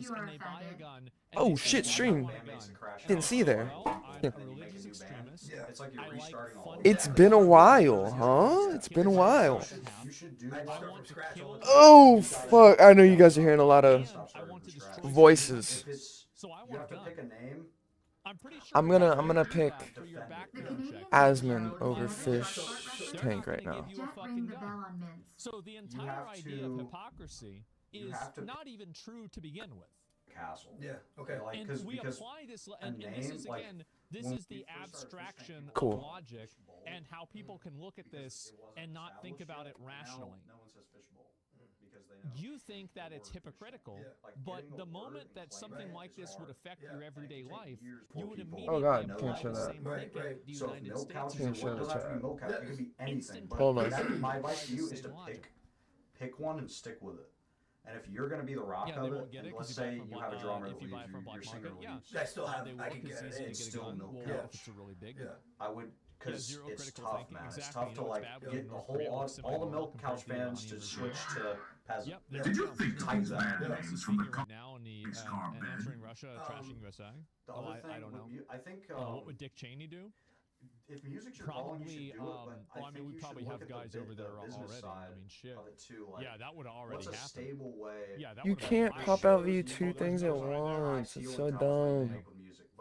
you are offended. Oh shit, stream. Didn't see there. It's been a while, huh? It's been a while. Oh fuck! I know you guys are hearing a lot of voices. I'm gonna pick Asmon over Fish Tank right now. Jet ring the bell on mints. So the entire idea of hypocrisy is not even true to begin with. Castle. Yeah. Okay. Like, And we because apply this, and this is again, this is the abstraction Cool. of logic and how people can look at this and not think about it rationally. No one says fishbowl because they know. You think that it's hypocritical, but the moment that something like this would affect your everyday life, you would immediately Oh god, apply can't show the that. same thinking to the So if United milk couches States. Can't show doesn't the have to be chat. milk couch, it could be anything. But Hold on. my advice to you is to pick one and stick with it. And if you're gonna be the rock Yeah, of they it, won't get and it let's 'cause say you you buy have a from drummer if you buy leads, from black your singer market, yeah. leads, I still have. They I will can because get it's it. easy It's to get still a gun. milk Well, couch. if it's a really big. Yeah. I would, because zero it's critical tough, thinking. man. It's Exactly. tough You to know, it's like bad when get you the North whole Korea looks at all the my milk compared couch to the fans to Iranian switch regime. to peasant. Yep. Yeah. Did you think Type that. This speaker right now in the answering Russia, trashing USA? The Oh, other thing, I don't know. I think What would Dick Cheney do? if music's your calling, you Probably. should do it. But Well, I mean, we you probably should have look at guys the over there business already. side I mean, shit. of it too. Like, Yeah, that would already what's a happen. stable way? Yeah, that You would've can't been pop fine. out view two things at once. It's so dumb.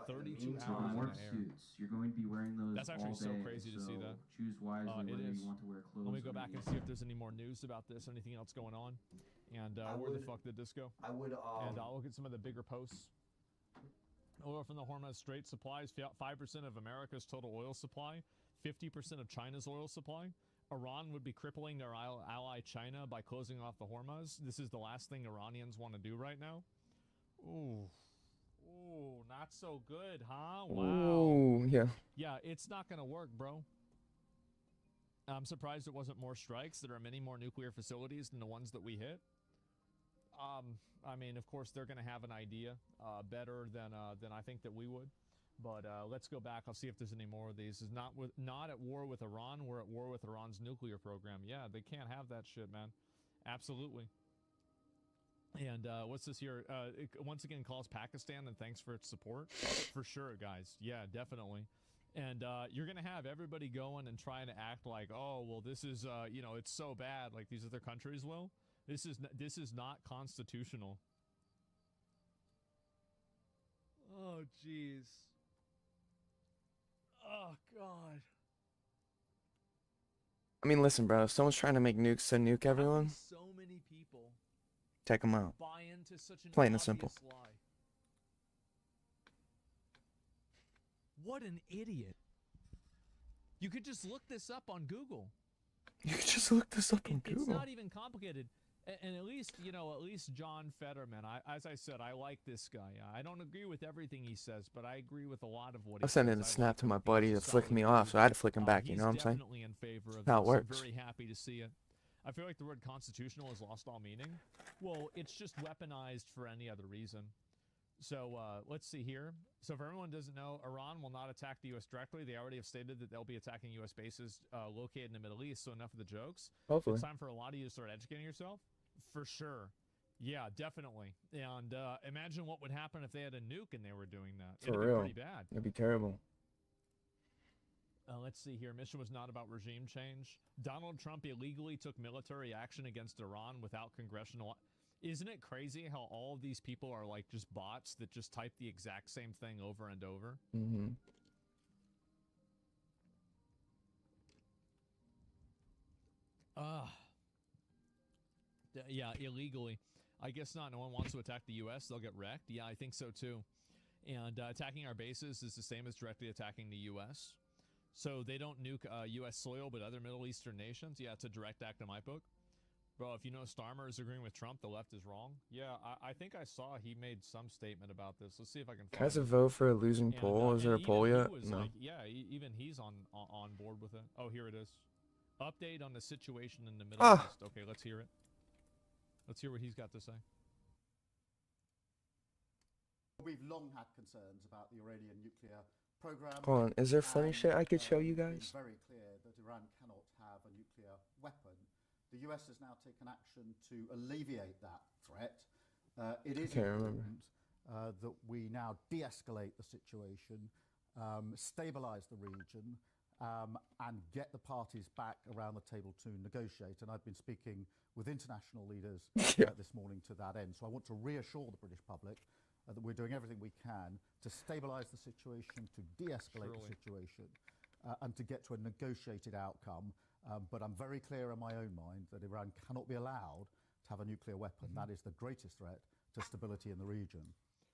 32 hours With in work the air. suits, you're going to be wearing those That's actually all so day, crazy to see that. Choose wisely It whether is. you want to wear clothes. Let me go or back and not. see if there's any more news about this or anything else going on. And where the fuck did this go? I would. And I'll look at some of the bigger posts. Oil from the Hormuz Strait supplies 5% of America's total oil supply, 50% of China's oil supply. Iran would be crippling their ally China by closing off the Hormuz. This is the last thing Iranians want to do right now. Ooh. Ooh, not so good, huh? Wow. Ooh, yeah. Yeah, it's not going to work, bro. I'm surprised it wasn't more strikes. There are many more nuclear facilities than the ones that we hit. I mean, of course, they're going to have an idea better than I think that we would. But let's go back. I'll see if there's any more of these. Is not at war with Iran. We're at war with Iran's nuclear program. Yeah, they can't have that shit, man. Absolutely. And what's this here? It once again calls Pakistan and thanks for its support. For sure, guys. Yeah, definitely. And you're going to have everybody going and trying to act like, oh, well, this is, you know, it's so bad like these other countries will. This is not constitutional. Oh, jeez. Oh, God. I mean, listen, bro. If someone's trying to make nukes to nuke everyone, So many people take them out. buy into such an Plain and obvious simple. lie. What an idiot. You could just look this up on Google. You could just look this up on It's Google. not even complicated. And at least, you know, at least John Fetterman, as I said, I like this guy. I don't agree with everything he says, but I agree with a lot of what he I says. sent in a snap to my buddy to flick me off, so I had to flick him back, you know what I'm saying? He's definitely in favor of How it this. works. I'm very happy to see it. I feel like the word constitutional has lost all meaning. Well, it's just weaponized for any other reason. So let's see here. So if everyone doesn't know, Iran will not attack the U.S. directly. They already have stated that they'll be attacking U.S. bases located in the Middle East, so enough of the jokes. Hopefully. It's time for a lot of you to start educating yourself. For sure. Yeah, definitely. And imagine what would happen if they had a nuke and they were doing that. For It'd real. be pretty bad. It'd be terrible. Let's see here. Mission was not about regime change. Donald Trump illegally took military action against Iran without congressional... Isn't it crazy how all of these people are like just bots that just type the exact same thing over and over? Mm-hmm. Yeah, illegally. I guess not. No one wants to attack the U.S. They'll get wrecked. Yeah, I think so too. And attacking our bases is the same as directly attacking the U.S. So they don't nuke U.S. soil, but other Middle Eastern nations. Yeah, it's a direct act in my book. Bro, if you know Starmer is agreeing with Trump, the left is wrong. Yeah, I think I saw he made some statement about this. Let's see if I can find Guys, a it. vote for a losing And, poll? Is there a and poll even yet? he was No. like, yeah, even he's on board with it. Oh, here it is. Update on the situation in the Middle East. Okay, let's hear it. Let's hear what he's got to say. We've long had concerns about the Iranian nuclear program. Hold on, is there funny shit I could show you It's guys? very clear that Iran cannot have a nuclear weapon. The US has now taken action to alleviate that threat It is can't remember. important that we now de-escalate the situation, stabilise the region, and get the parties back around the table to negotiate. And I've been speaking with international leaders this morning to that end. So I want to reassure the British public that we're doing everything we can to stabilise the situation, to de-escalate the situation, and to get to a negotiated outcome. But I'm very clear in my own mind that Iran cannot be allowed to have a nuclear weapon. That is the greatest threat to stability in the region.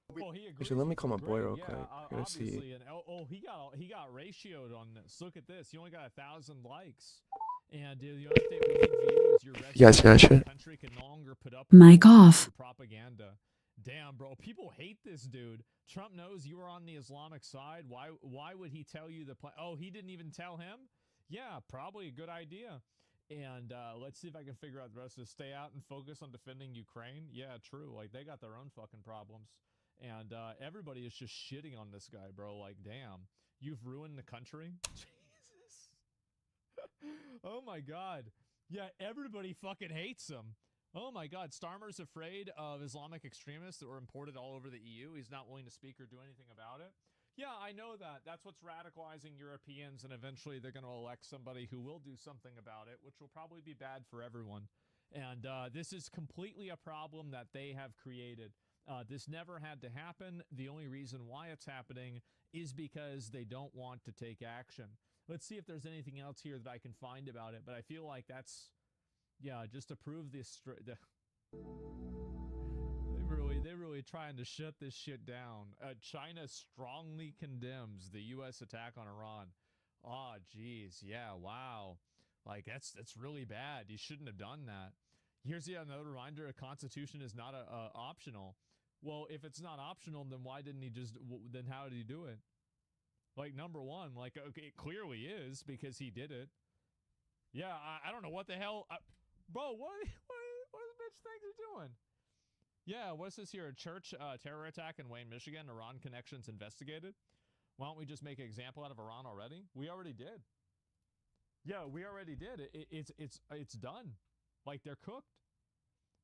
Well, he agrees. Actually, let me call my boy real yeah, quick. Gonna see. obviously, and he got ratioed on this. Look at this. He only got 1,000 likes. And the only thing we need view is your Gotcha. country can no longer put up Mic off. propaganda. Damn, bro. People hate this dude. Trump knows you are on the Islamic side. Why would he tell you the plan? Oh, he didn't even tell him? Yeah, probably a good idea. And let's see if I can figure out the rest of this. Stay out and focus on defending Ukraine. Yeah, true. Like, they got their own fucking problems. And everybody is just shitting on this guy, bro. Like, damn. You've ruined the country? Jesus. Oh, my God. Yeah, everybody fucking hates him. Oh, my God. Starmer's afraid of Islamic extremists that were imported all over the EU. He's not willing to speak or do anything about it. Yeah, I know that. That's what's radicalizing Europeans, and eventually they're going to elect somebody who will do something about it, which will probably be bad for everyone. And this is completely a problem that they have created. This never had to happen. The only reason why it's happening is because they don't want to take action. Let's see if there's anything else here that I can find about it, but I feel like that's, yeah, just to prove this. They're really trying to shut this shit down. China strongly condemns the U.S. attack on Iran. Oh, geez. Yeah, wow. Like, that's really bad. You shouldn't have done that. Here's another reminder, a constitution is not optional. Well, if it's not optional, then why didn't he just, then how did he do it? Like, number one, like, okay, it clearly is because he did it. Yeah, I don't know what the hell. Bro, what this bitch think they're doing? Yeah, what's this here? A church terror attack in Wayne, Michigan. Iran connections investigated. Why don't we just make an example out of Iran already? We already did. Yeah, we already did. It's done. Like, they're cooked.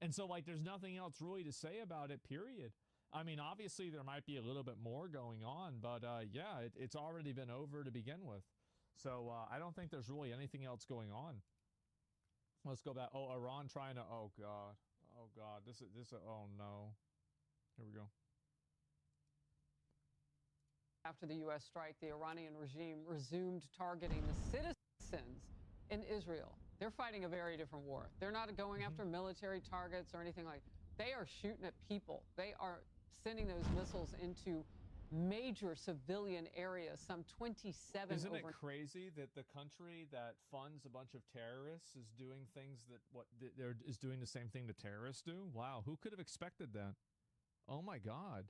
And so, like, there's nothing else really to say about it, period. I mean, obviously, there might be a little bit more going on, but, yeah, it's already been over to begin with. So, I don't think there's really anything else going on. Let's go back. Oh, Iran trying to, oh, God. Oh, God. Oh, no. Here we go. After the U.S. strike, the Iranian regime resumed targeting the citizens in Israel. They're fighting a very different war. They're not going after military targets or anything like that. They are shooting at people. They are sending those missiles into major civilian areas, some 27. Isn't it crazy that the country that funds a bunch of terrorists is doing things that is doing the same thing the terrorists do? Wow, who could have expected that? Oh my God.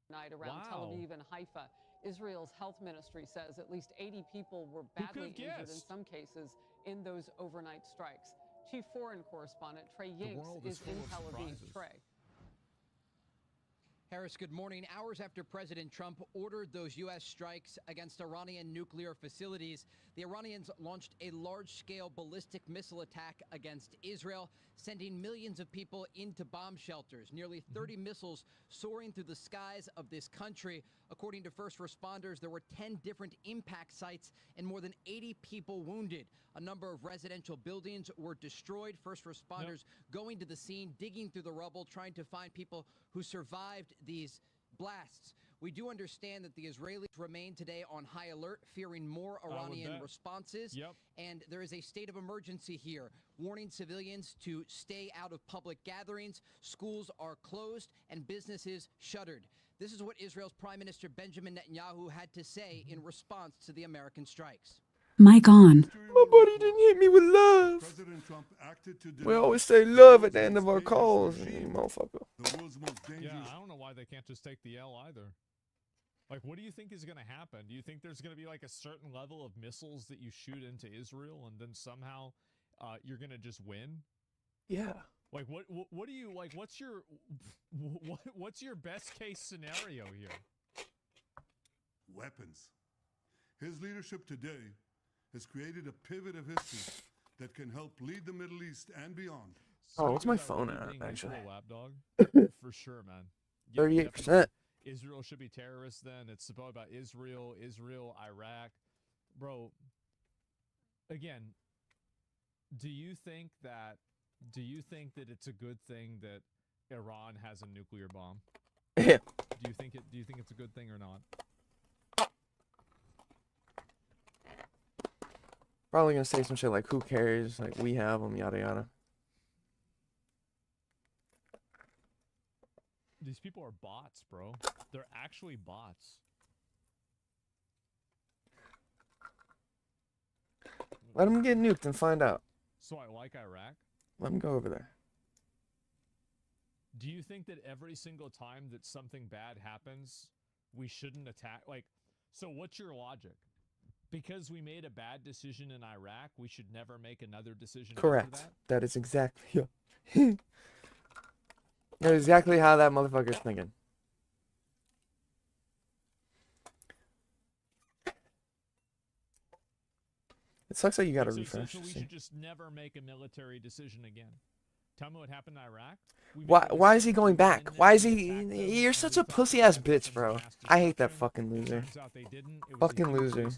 Night around Tel Aviv and Haifa. Israel's health ministry says at least 80 people were badly injured in some cases in those overnight strikes. Chief foreign correspondent Trey Yinks is in Tel Aviv. Trey. Harris, good morning. Hours after President Trump ordered those U.S. strikes against Iranian nuclear facilities, the Iranians launched a large-scale ballistic missile attack against Israel, sending millions of people into bomb shelters. Nearly 30 missiles soaring through the skies of this country. According to first responders, there were 10 different impact sites and more than 80 people wounded. A number of residential buildings were destroyed. First responders going to the scene, digging through the rubble, trying to find people who survived these blasts. We do understand that the Israelis remain today on high alert, fearing more Iranian responses. And there is a state of emergency here, warning civilians to stay out of public gatherings. Schools are closed and businesses shuttered. This is what Israel's Prime Minister Benjamin Netanyahu had to say in response to the American strikes. Mic on. My buddy didn't hit me with love. President Trump acted to We always say love at the end of our calls, you motherfucker. The world's most dangerous. Yeah, I don't know why they can't just take the L either. Like, what do you think is going to happen? Do you think there's going to be like a certain level of missiles that you shoot into Israel and then somehow you're going to just win? Yeah. Like, what do you, like, what's your best case scenario here? Weapons. His leadership today has created a pivot of history that can help lead the Middle East and beyond. Oh, what's my Speaking phone about at, being actually? neutral, Lapdog, for sure, man. 38%. Definitely. Israel should be terrorists. Then it's about Israel, Iraq, bro. Again, do you think that it's a good thing that Iran has a nuclear bomb? Yeah. Do you think it's a good thing or not? Probably gonna say some shit like, "Who cares? Like, we have them, yada yada." These people are bots, bro. They're actually bots. Let them get nuked and find out. So I like Iraq. Let them go over there. Do you think that every single time that something bad happens, we shouldn't attack? Like, so what's your logic? Because we made a bad decision in Iraq, we should never make another decision after Correct. that? That is exactly. That's exactly how that motherfucker's thinking. It sucks that you gotta refresh. So we should just never make a military decision again. Tell me what happened in Iraq. Why is he going back? Why is he? You're such a pussy ass bitch, bro. I hate that fucking loser. Fucking loser.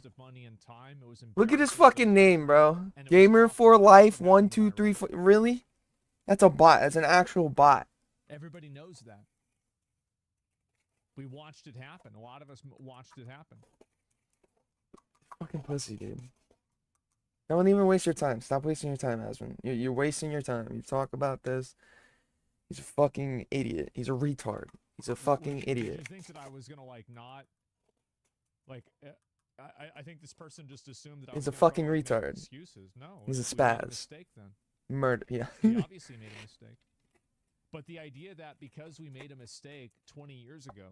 Look at his fucking name, bro. Gamer for life 1 2 3 4. Really? That's a bot. That's an actual bot. Everybody knows that. We watched it happen. A lot of us watched it happen. Fucking pussy, dude. Don't even waste your time. Stop wasting your time, Asmund. You're wasting your time. You talk about this. He's a fucking idiot. He's a retard. He's a fucking idiot. Did you think that I was gonna like not like? I think this person just assumed that I was He's a gonna fucking make retard. excuses. No, He's a we made spaz. mistake then. Murder. Yeah. We obviously made a mistake. But the idea that because we made a mistake 20 years ago,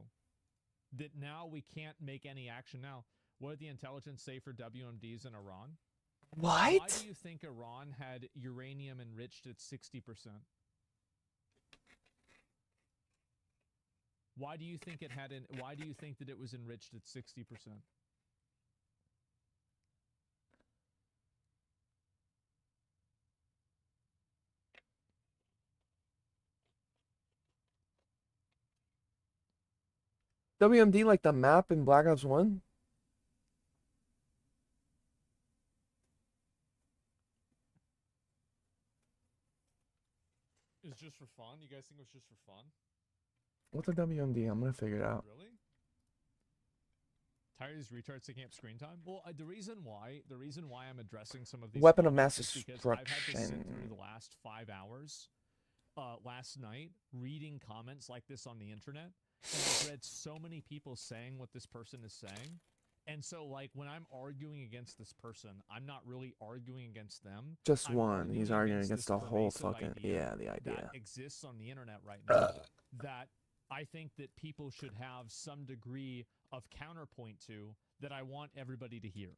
that now we can't make any action now. What did the intelligence say for WMDs in Iran? What? Why do you think Iran had uranium enriched at 60%? Why do you think it had why do you think that it was enriched at 60%? WMD like the map in Black Ops 1? It's just for fun? You guys think it was just for fun? What's a WMD? I'm gonna figure it out. Really? Tired of these retards taking up screen time? Well, the reason why I'm addressing some of these Weapon of mass comments is because I've had to sit destruction. through the last 5 hours last night reading comments like this on the internet, and I've read so many people saying what this person is saying. And so, like, when I'm arguing against this person, I'm not really arguing against them. Just I'm one. He's arguing against this the whole pervasive fucking the idea. that exists on the internet right now. That I think that people should have some degree of counterpoint to that I want everybody to hear.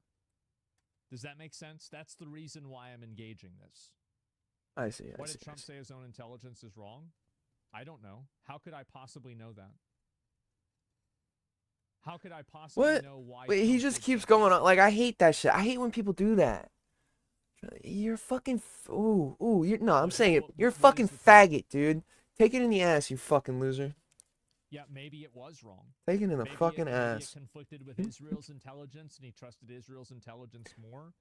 Does that make sense? That's the reason why I'm engaging this. I see. Why did Trump say his own intelligence is wrong? I don't know. How could I possibly know that? How could I possibly know why? Wait, he just keeps going on. Like, I hate that shit. I hate when people do that. You're fucking. Ooh. No, I'm saying it. You're a fucking faggot, dude. Take it in the ass, you fucking loser. Yeah, maybe it was wrong. Take it in the Maybe fucking maybe ass. it conflicted with Israel's intelligence, and he trusted Israel's intelligence more.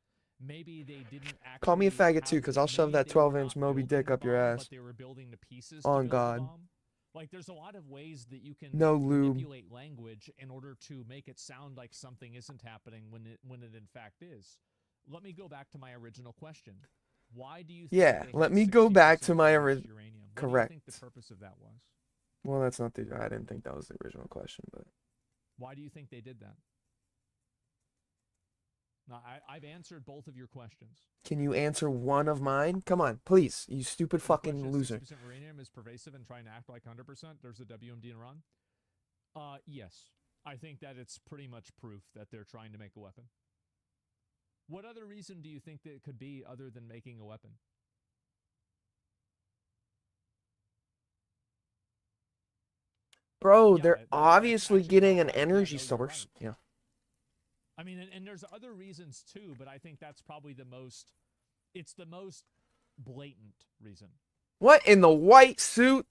Maybe they didn't actually. Call me a faggot too, have- because I'll shove maybe that they were 12-inch not Moby building Dick the up your bomb, ass. But they were building the pieces On to build God. the bomb. Like, there's a lot of ways that you can No lube. manipulate language in order to make it sound like something isn't happening when it in fact is. Let me go back to my original question. Why do you think Yeah, they let had me go back 60% to my enriched uranium? What correct. do you think the purpose of that was? Well, that's not the. I didn't think that was the original question, but. Why do you think they did that? Now, I've answered both of your questions. Can you answer one of mine? Come on, please, you stupid The fucking question, loser. 60% uranium is pervasive and trying to act like 100%. There's a WMD in Iran. Yes. I think that it's pretty much proof that they're trying to make a weapon. What other reason do you think that it could be other than making a weapon? Bro, Yeah, they're that's obviously actually getting not an right. Yeah, energy no, you're source. right. Yeah. I mean, and there's other reasons too, but I think that's probably it's the most blatant reason. What in the white suit?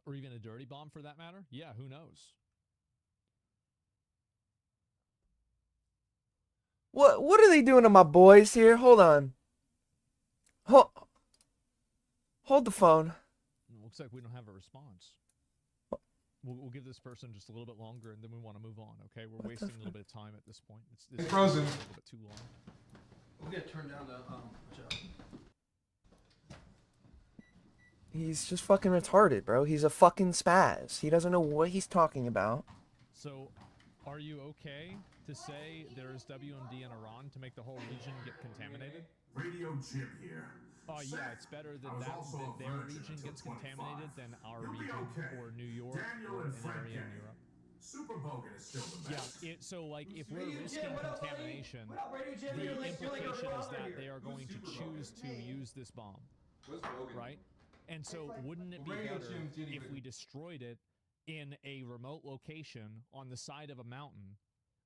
Or even a dirty bomb for that matter? Yeah, who knows? What are they doing to my boys here? Hold on. Hold the phone. Looks like we don't have a response. We'll give this person just a little bit longer, and then we want to move on. Okay, we're wasting a little bit of time at this point. It's frozen. A little bit too long. We'll get turned down to He's just fucking retarded, bro. He's a fucking spaz. He doesn't know what he's talking about. So, are you okay to say there is WMD in Iran to make the whole region get contaminated? Radio Jim here. Oh yeah, it's better than their region gets contaminated than our region or New York or an area in Europe. Super Bogan is still the best. Yeah, so like if we're risking contamination, the implication is that they are going to choose to use this bomb, right? And so wouldn't it be better if we destroyed it in a remote location on the side of a mountain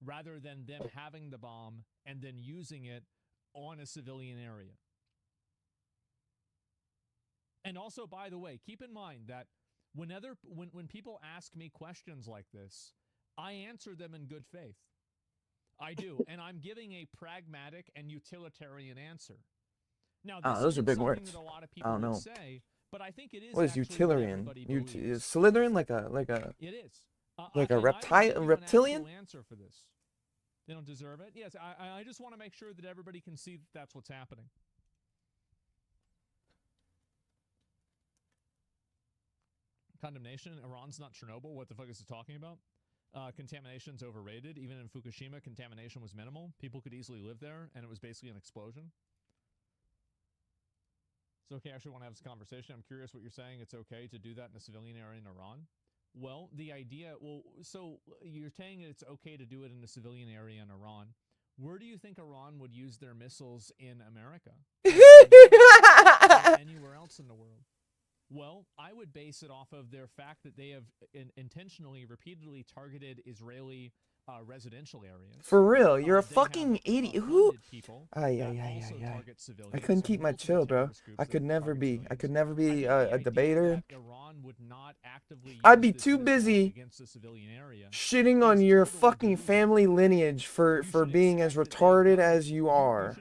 rather than them having the bomb and then using it on a civilian area? And also, by the way, keep in mind that when people ask me questions like this, I answer them in good faith. I do, and I'm giving a pragmatic and utilitarian answer. Now, those are big words. that a lot of people I don't know. say, but I think it is. What is utilitarian? Is Slytherin like a It is. like a reptilian reptilian? Answer for this. They don't deserve it. Yes, I just want to make sure that everybody can see that that's what's happening. Condemnation. Iran's not Chernobyl. What the fuck is it talking about? Contamination's overrated. Even in Fukushima, contamination was minimal. People could easily live there, and it was basically an explosion. It's okay. I actually want to have this conversation. I'm curious what you're saying. It's okay to do that in a civilian area in Iran. Well, the idea. Well, so you're saying it's okay to do it in a civilian area in Iran. Where do you think Iran would use their missiles in America? Anywhere else in the world? Well, I would base it off of their fact that they have intentionally, repeatedly targeted Israeli residential areas. For real, you're a fucking idiot. Who? I couldn't keep my chill, bro. I could never be a debater. I'd be too busy shitting on your fucking family lineage for being as retarded as you are.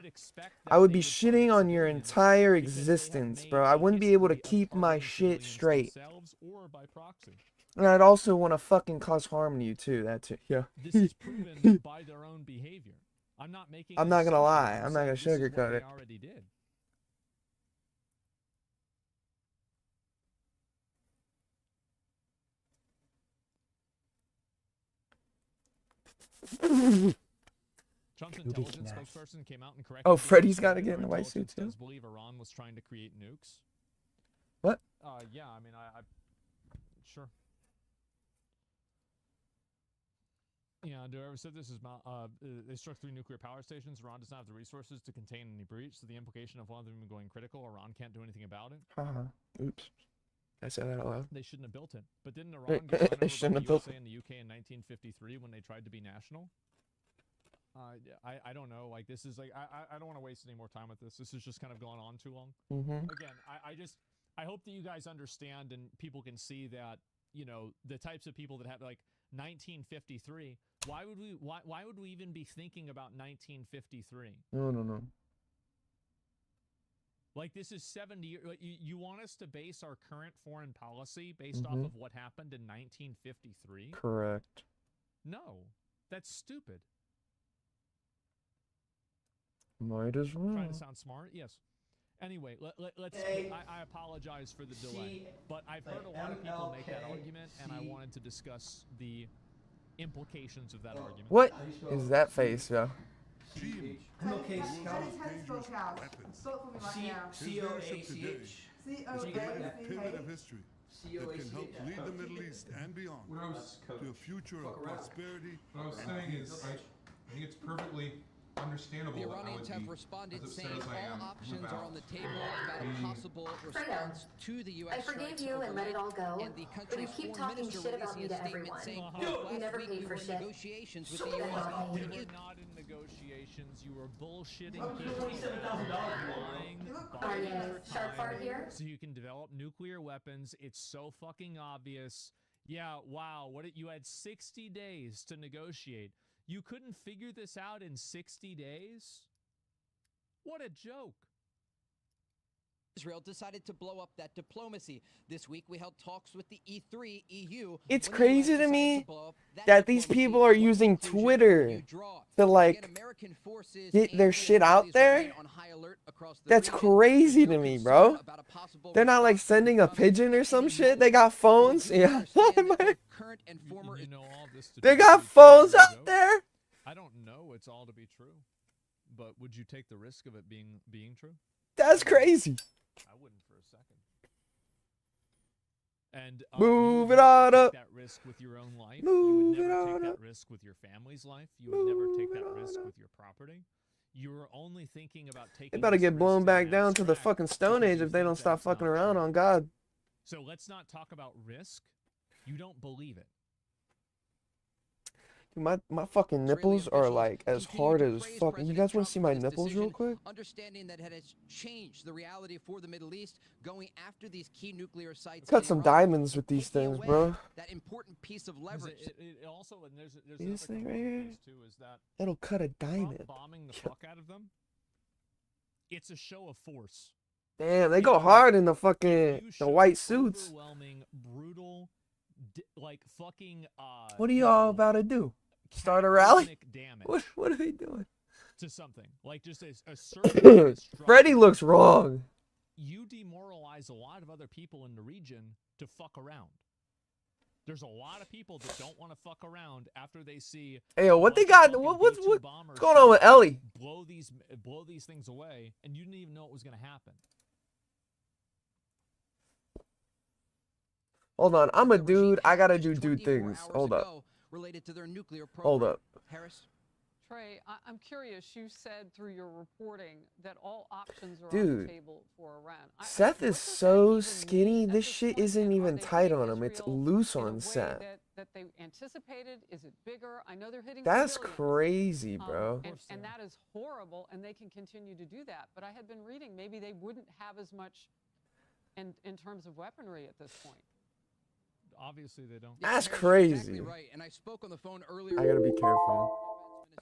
I would be shitting on your entire existence, bro. I wouldn't be able to keep my shit straight. And I'd also want to fucking cause harm to you too. That's it. Yeah. This is proven by their own behavior. I'm not gonna lie. I'm not gonna sugarcoat it. Already did. Trump's intelligence spokesperson came out and corrected. Oh, Freddy's got to get in the white suit too. Does believe Iran was trying to create nukes. What? Yeah. I mean, I sure. Yeah, do I ever said this is they struck 3 nuclear power stations. Iran does not have the resources to contain any breach, so the implication of one of them going critical, Iran can't do anything about it. Oops. I said that out loud. They shouldn't have built it. But didn't Iran get run over by the USA and the UK in 1953 when they tried to be national? I don't know. Like, this is like, I don't want to waste any more time with this. This has just kind of gone on too long. Again, I hope that you guys understand and people can see that, you know, the types of people that have like 1953. Why would we even be thinking about 1953? No. Like, this is 70 years. Like, you want us to base our current foreign policy based off of what happened in 1953? Correct. No, that's stupid. Might as well. Trying to sound smart? Yes. Anyway, let's. I apologize for the delay, but I've heard a lot of people make that argument, and I wanted to discuss the implications of that argument. What is that face, yo? MLK Scout. Pivot of history that can help lead the Middle East and beyond to a future of prosperity. What I was saying is, I think it's perfectly understandable. The I would Iranians be have responded as upset saying as I am all to options move are out. on the table about a possible response to the U.S. I forgave strikes you and let it overnight. all go, And the but you country's keep foreign talking minister shit about releasing me a to statement everyone. saying, You last never week paid we for were in shit. negotiations with Shut the the U.S. fuck up. You were not in negotiations. You were bullshitting people, lying, Are buying you for shark fart time, here? so you can develop nuclear weapons. It's so fucking obvious. Yeah, wow. You had 60 days to negotiate. You couldn't figure this out in 60 days? What a joke. Israel decided to blow up that diplomacy. This week we held talks with the E3 EU. It's when the US crazy to decided me blow up that these diplomacy. people are What using conclusion Twitter you draw? to like Again, American forces get and their the shit out Israelis there. remain on high alert across the That's region. crazy There's to no me, concern bro. about a possible They're not like response from sending a Trump pigeon or at some any shit. They moment, got but we phones. do Yeah, understand that both current and former You know all this to they be got true, phones it's a out joke. there. I don't know it's all to be true, but would you take the risk of it being true? That's crazy. I wouldn't for a second. And Move you it would never on take up. that risk with your own life. Move You it would never on take up. that risk with your family's life. You would never take Move it that on risk up. with your property. You're only thinking about taking. They better this get blown risk back in down to the abstract fucking Stone because Age you if they think don't that stop it's not fucking around. true. On God. So let's not talk about risk. You don't believe it. Dude, my fucking nipples are like as hard as fucking. You guys want to see my nipples real quick? Understanding that it has changed the reality for the Middle East, going after these key nuclear sites. Cut in some Iran, diamonds with these taking things, away bro. that important piece of leverage. It also, and there's See this another thing right component of here? this too, is that It'll cut a Trump diamond. bombing the fuck out of them. It's a show of force. Damn, they go hard in the fucking white suits. Overwhelming, brutal, like fucking. What are y'all about to do? Start a rally? cataclysmic damage What are they doing? to something like just a certain Freddie looks wrong. You demoralize a lot of other people in the region to fuck around. There's a lot of people that don't want to fuck around after they see. Hey, yo, what they got? What's bombers going on with Ellie? Blow these things away, and you didn't even know it was going to happen. Hold on, I'm a dude. I gotta do dude things. Hold up. Related to their nuclear program. Hold up. Harris? Trey, I'm curious. You said through your reporting that all options are on Dude, the table for Iran. Seth is so skinny. This shit isn't even tight on him. It's loose on Seth. That they anticipated? Is it bigger? I know they're hitting. That's civilians, crazy, bro. and that is horrible, and they can continue to do that. But I had been reading maybe they wouldn't have as much in terms of weaponry at this point. Obviously, they don't. That's Harris, crazy. Exactly right. And I spoke on the phone earlier. I gotta be careful.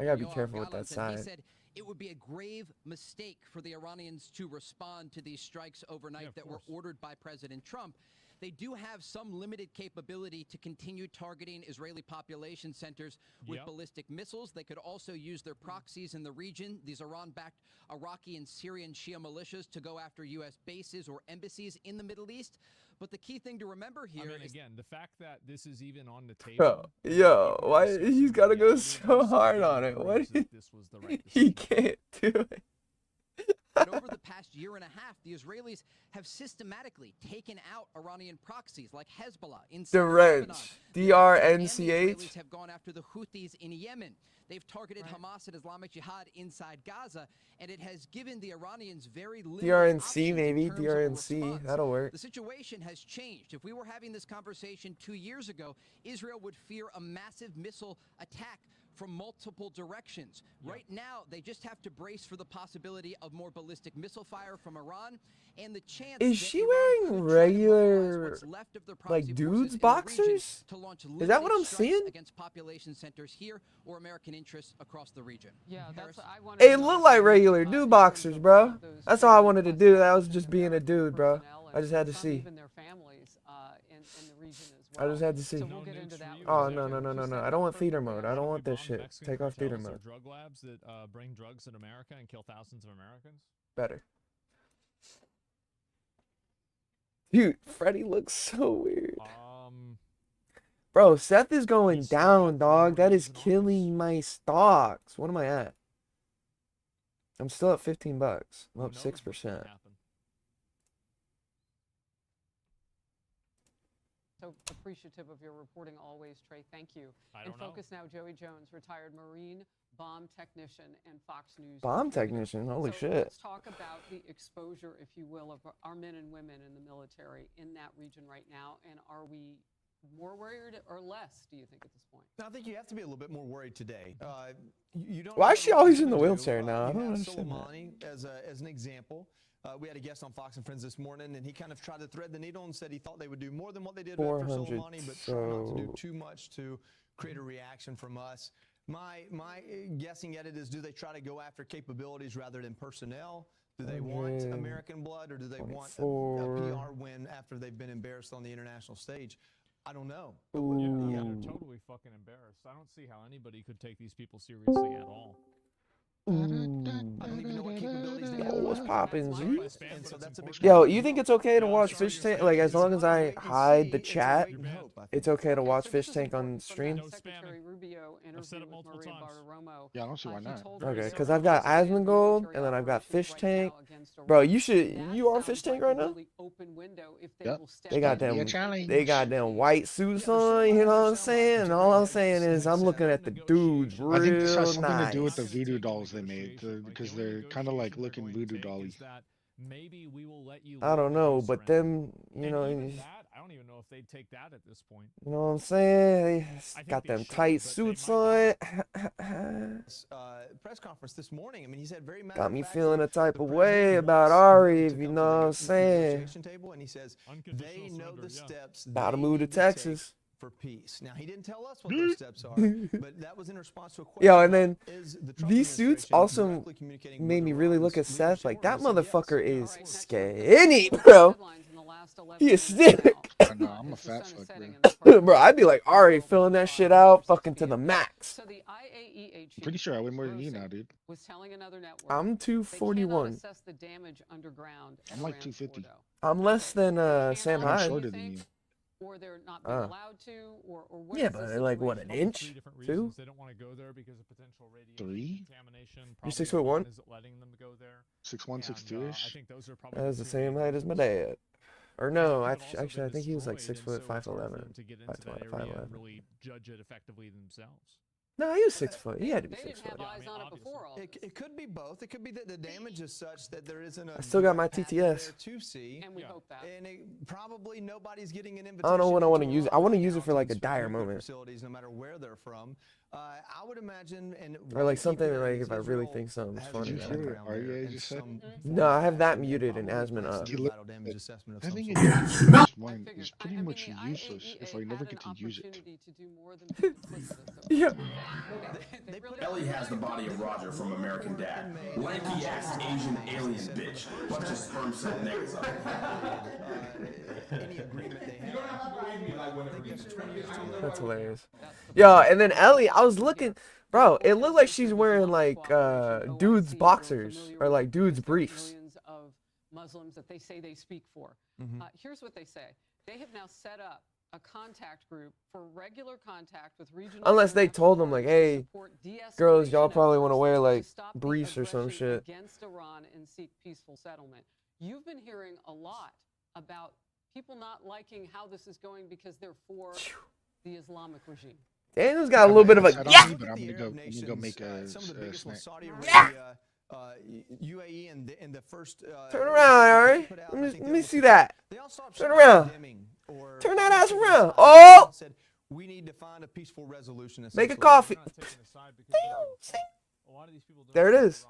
I gotta be Yoav careful with Gallant, that and he side. said it would be a grave mistake for the Iranians to respond to these strikes overnight that were ordered by President Trump. They do have some limited capability to continue targeting Israeli population centers with ballistic missiles. They could also use their proxies in the region, these Iran-backed Iraqi and Syrian Shia militias, to go after U.S. bases or embassies in the Middle East. But the key thing to remember here is again, the fact that this is even on the table. Bro, yo, why he's gotta go so hard on it? What? He can't do it. But over the past year and a half, the Israelis have systematically taken out Iranian proxies like Hezbollah in The wrench. DRNCH. The Israelis have gone after the Houthis in Yemen. They've targeted Hamas and Islamic Jihad inside Gaza, and it has given the Iranians very limited DRNC, options maybe. in terms of a DRNC. response. That'll work. The situation has changed. If we were having this conversation 2 years ago, Israel would fear a massive missile attack from multiple directions. Right now, they just have to brace for the possibility of more ballistic missile fire from Iran, and the chance Is she wearing regular, like, dudes boxers? Is that what I'm seeing? Against population centers here or American interests across the region. Yeah, that's what I wanted. It looked like regular dude boxers, bro. That's all I wanted to do. That was just being a dude, bro. I just had to see. Even their families in the region as well. I just had to see. So we'll get into that. Oh, no. I don't want theater mode. I don't want this shit. Take off theater mode. Drug labs that bring drugs in America and kill thousands of Americans. Better. Dude, Freddie looks so weird. Bro, Seth is going down, dog. That is killing my stocks. What am I at? I'm still at 15 bucks. I'm up 6%. So appreciative of your reporting always, Trey. Thank you. I In don't know. focus now, Joey Jones, retired Marine bomb technician and Fox News. Bomb contributor. technician? Holy So shit. Let's talk about the exposure, if you will, of our men and women in the military in that region right now. And are we more worried or less, do you think, at this point? I think you have to be a little bit more worried today. You don't Why know is she what always they're in the gonna do. wheelchair now? I You don't have understand that. Soleimani as an example. We had a guest on Fox and Friends this morning, and he kind of tried to thread the needle and said he thought they would do more than what they did for 400, Soleimani, but try not to do so- too much to create a reaction from us. My guessing at it is, do they try to go after capabilities rather than personnel? Do they want American blood, or do they want a 24. PR win after they've been embarrassed on the international stage? I don't know. Yeah, Ooh. they're totally fucking embarrassed. I don't see how anybody could take these people seriously at all. I don't even know what capabilities they Yo, have. what's poppin', G? And so that's a big Yo, you think it's okay to watch Fish Tank? Like, as long as I hide the chat, it's okay to watch Fish Tank on stream? No spamming. I've said it multiple times. Yeah, I don't see why not. Okay, because I've got Asmongold, and then I've got Fish Tank. Bro, you on Fish Tank right now? Yep. They got them, Yeah, challenge. they got them white suits on, you know what I'm saying? And all I'm saying is I'm looking at the dudes real I think this has something nice. to do with the voodoo dolls they made, because they're kind of like looking voodoo dolly. Maybe we will let you. I don't know, but them, you And know, even you that, I don't even know if they'd take that at this point. know what I'm saying? They got them tight suits on. Press conference this morning. I mean, he said very Got me feeling a type of way about Ari, if you know what I'm saying. Table, and he says they know the steps. About to they move to need take Texas. for peace. Now he didn't tell us what those steps are, but that was in response to a question. Yo, and then is the Trump these suits administration also directly communicating made with me really look at Iran's Seth. leadership? Like, that He said yes. motherfucker is skinny, bro. He is thick. I know, I'm a fat fuck, bro. Bro, I'd be like Ari, filling that shit out fucking to the max. So the IAEA I'm pretty sure I weigh more than you now, dude. was telling another network I'm they cannot 241. assess the damage underground at I'm like Iran's 250. Fordo. I'm less than Sam I'm Hyde. shorter than you. Or they're not being allowed to, or what Yeah, is the but like what, an situation? inch? Three different Two? reasons. They don't want to go there because of potential radiation 3? contamination. You're Probably 6'1"? isn't letting them go there. 6'1", And, 6'2" I ish. think those are probably That's the two same main height as my reasons. dad. Or no, It could have also actually, I been think he was like destroyed, 6 and foot, so it's hard for 5'11". them to get into that 5'11". area and really judge it effectively themselves. No, he was 6 foot. He had to be They 6 didn't have foot. eyes on it before all It, this. it could be both. It could be that the damage is such that there isn't a I still got my direct path TTS. there to see, And we hope that. and probably nobody's getting an I invitation. don't know when I want to into use it. I Iran want to right use now it for like a inspect dire nuclear moment. Facilities, no matter where they're from. I would imagine, and Or like what something EPA like is if I really Israel think something's has funny. Did you a hear background what there REA and just said? some No, I have that form of muted and probably Asmon up. do battle damage assessment of I some think sort. this one I is figured. pretty I much mean, the useless if I IAEA never had get an to use it. opportunity to do more than be complicit. Yeah. They really Ellie has the body of Roger from American Dad. Lanky ass Asian alien bitch. Bunch of sperm cell niggas up. Any agreement they have. That's hilarious. Yo, and then Ellie, I was looking, bro, it looked like she's wearing like dude's boxers or like dude's briefs. Millions of Muslims that they say they speak for. Here's what they say. They have now set up a contact group for regular contact with regional. Unless they told them like, hey, support girls, y'all de-escalation probably want to efforts wear to like stop the briefs or some aggression shit. against Iran and seek peaceful settlement. You've been hearing a lot about people not liking how this is going because they're for the Islamic regime. Daniel's got a little bit of a yeah. But I'm gonna go make a some of the biggest snack. ones, Saudi Yeah. Arabia, UAE, and the first. Turn around, Ari. Let me see that. Turn around. Turn that ass around. Oh! We need to find a peaceful resolution. Make a coffee. There it is.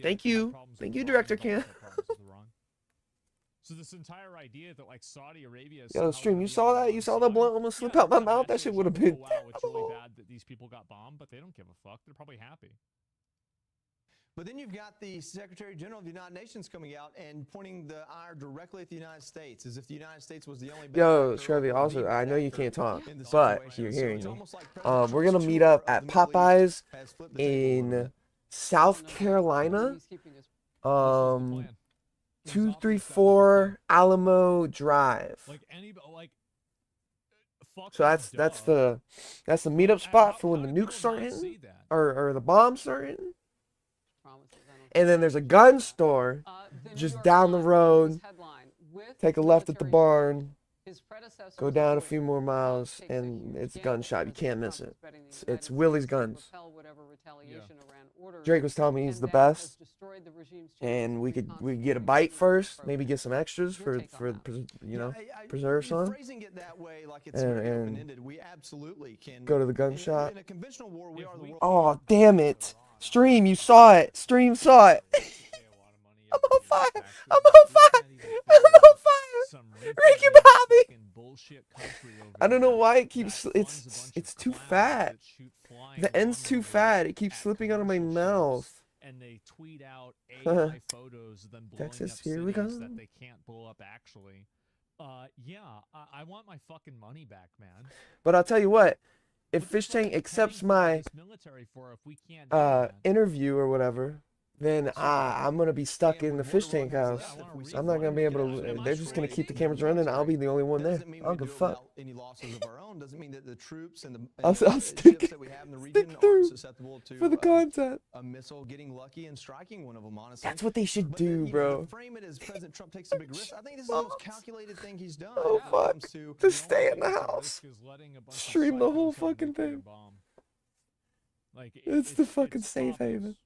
Thank you. Thank you, Director Cam. So this entire idea that like Saudi Arabia is Yo, somehow stream, gonna you be saw on that? You Iran's saw the side? blunt almost slip Yeah, out my I can mouth? That imagine shit it's would have like, been. oh, wow, it's really bad that these people got bombed, but they don't give a fuck. They're probably happy. But then you've got the Secretary General of the United Nations coming out and pointing the ire directly at the United States, as if the United States was the only. Yo, benefactor Trevi, or also, the I know you actor can't talk, in the but situation. you're So hearing it's me. almost like President We're gonna Trump's meet tour up of at the Middle Popeyes East has flipped the table a little in bit. South Carolina. He's keeping his 234 Alamo Drive. Like fuck So that's the meetup spot for when the nukes start hitting, or the bombs start hitting. And then there's a gun store just down the road. Take a left at the barn. His predecessors Go down a always few more miles, takes and a it's a gamble. gunshot. You can't President miss Trump it. was betting the It's United Willie's States to guns. repel whatever retaliation Iran orders, Drake was telling me he's and the that has best, destroyed the regime's chances and of we get a reconstituting bite the first, program. maybe get some extras Your for take on that? you know, I preserve some, phrasing it that way, like it's and, very and open-ended. We absolutely can go to the gunshot. In a conventional war, we are the world. Oh damn it! Stream, you saw it. Stream saw it. I'm on fire. I'm on fire. I'm on fire. Ricky Bobby. I don't know why it keeps. It's too fat. The end's too fat. It keeps slipping out of my mouth. And they tweet out AI photos of them blowing Texas, up here we cities go. that they can't blow up actually. Yeah, I want my fucking money back, man. But I'll tell you what. If Fish Tank accepts my interview or whatever, then I'm gonna be stuck in the Fish Tank house. I'm not gonna be able to. They're just gonna keep the cameras running. I'll be the only one there. I don't give a fuck. Any losses of our own doesn't mean that the troops and the I'll ships stick that we have in the region through aren't susceptible to for the content. a missile getting lucky and striking one of them. Honestly, That's what they should But do, you know, bro. to frame it as President Trump takes a big risk. I think this is the most calculated thing he's done. Oh when it fuck! comes to Just stay in the house. Stream the whole fucking thing. It's the fucking safe haven.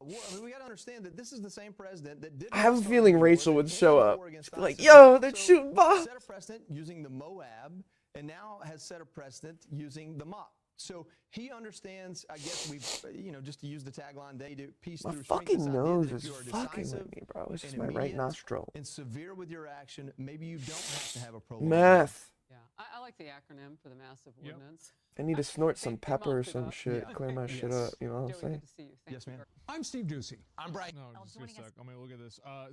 Well, I mean, we gotta understand that this is the same president that did. I have a feeling Rachel would show up. She'd be like, yo, they're shooting bombs. Set a precedent using the Moab, and now has set a precedent using the Mach. So he understands. I guess we've, just to use the tagline, they do peace My through strength. fucking This idea nose that is if you are fucking decisive with me, bro. It's just and my right immediate nostril. and severe with your action, maybe you don't have to have a prolonged Math. Yeah, I like the acronym for the massive ordinance. I need to snort some pepper or some shit. Clear my shit up. You know what I'm Joey, saying? good to see you. Thank Yes, you ma'am. very- I'm Steve Ducey. I'm Brian. No, just a sec. I mean, look at this. I'm What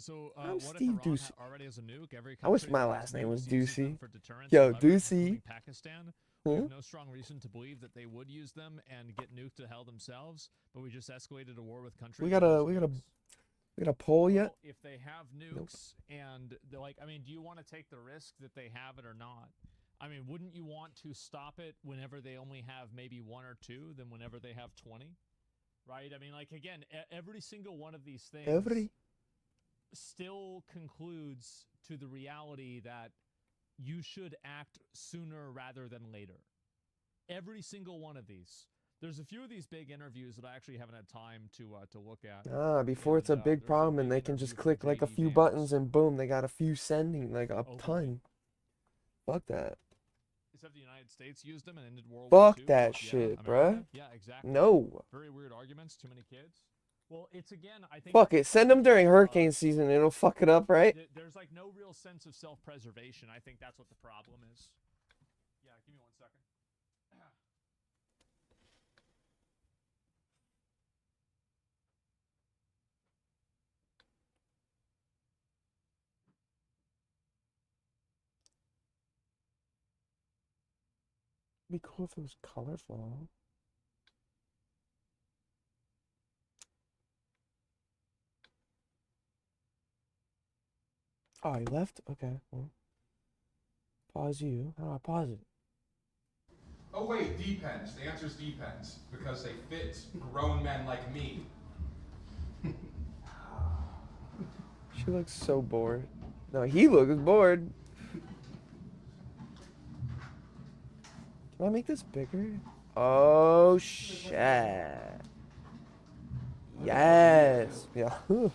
Steve if Iran Ducey. already has a nuke? Every I wish country my that last has name was nukes uses them Ducey. for deterrence Yo, and leverage, Ducey. including Pakistan. We Huh? have no strong reason to believe that they would use them and get nuked to hell themselves, but we just escalated a war with countries. We that got use a nukes. we got a poll yet? Well, if they have nukes and they're like, I mean, do you want to take the risk that they have it or not? I mean, wouldn't you want to stop it whenever they only have maybe 1 or 2 than whenever they have 20? Right? I mean, like, again, every single one of these things still concludes to the reality that you should act sooner rather than later. Every single one of these. There's a few of these big interviews that I actually haven't had time to look at. Before it's a big problem and they can just click like a few buttons and boom, they got a few sending, like a ton. Fuck that. Except the United States used them and ended World War II. Fuck that Yeah, shit, America. bruh. Yeah, exactly. No. Very weird arguments, too many kids. Well, it's again, I think. Fuck it. Send them during hurricane season. It'll fuck it up, right? There's like no real sense of self-preservation. I think that's what the problem is. Yeah, give me 1 second. It'd be cool if it was colorful. Oh, he left? Okay. Well, pause you. How do I pause it? Oh wait, depends. The answer's depends. Because they fit grown men like me. She looks so bored. No, he looks bored. Can I make this bigger? Oh, shit. Yes. Yeah. We're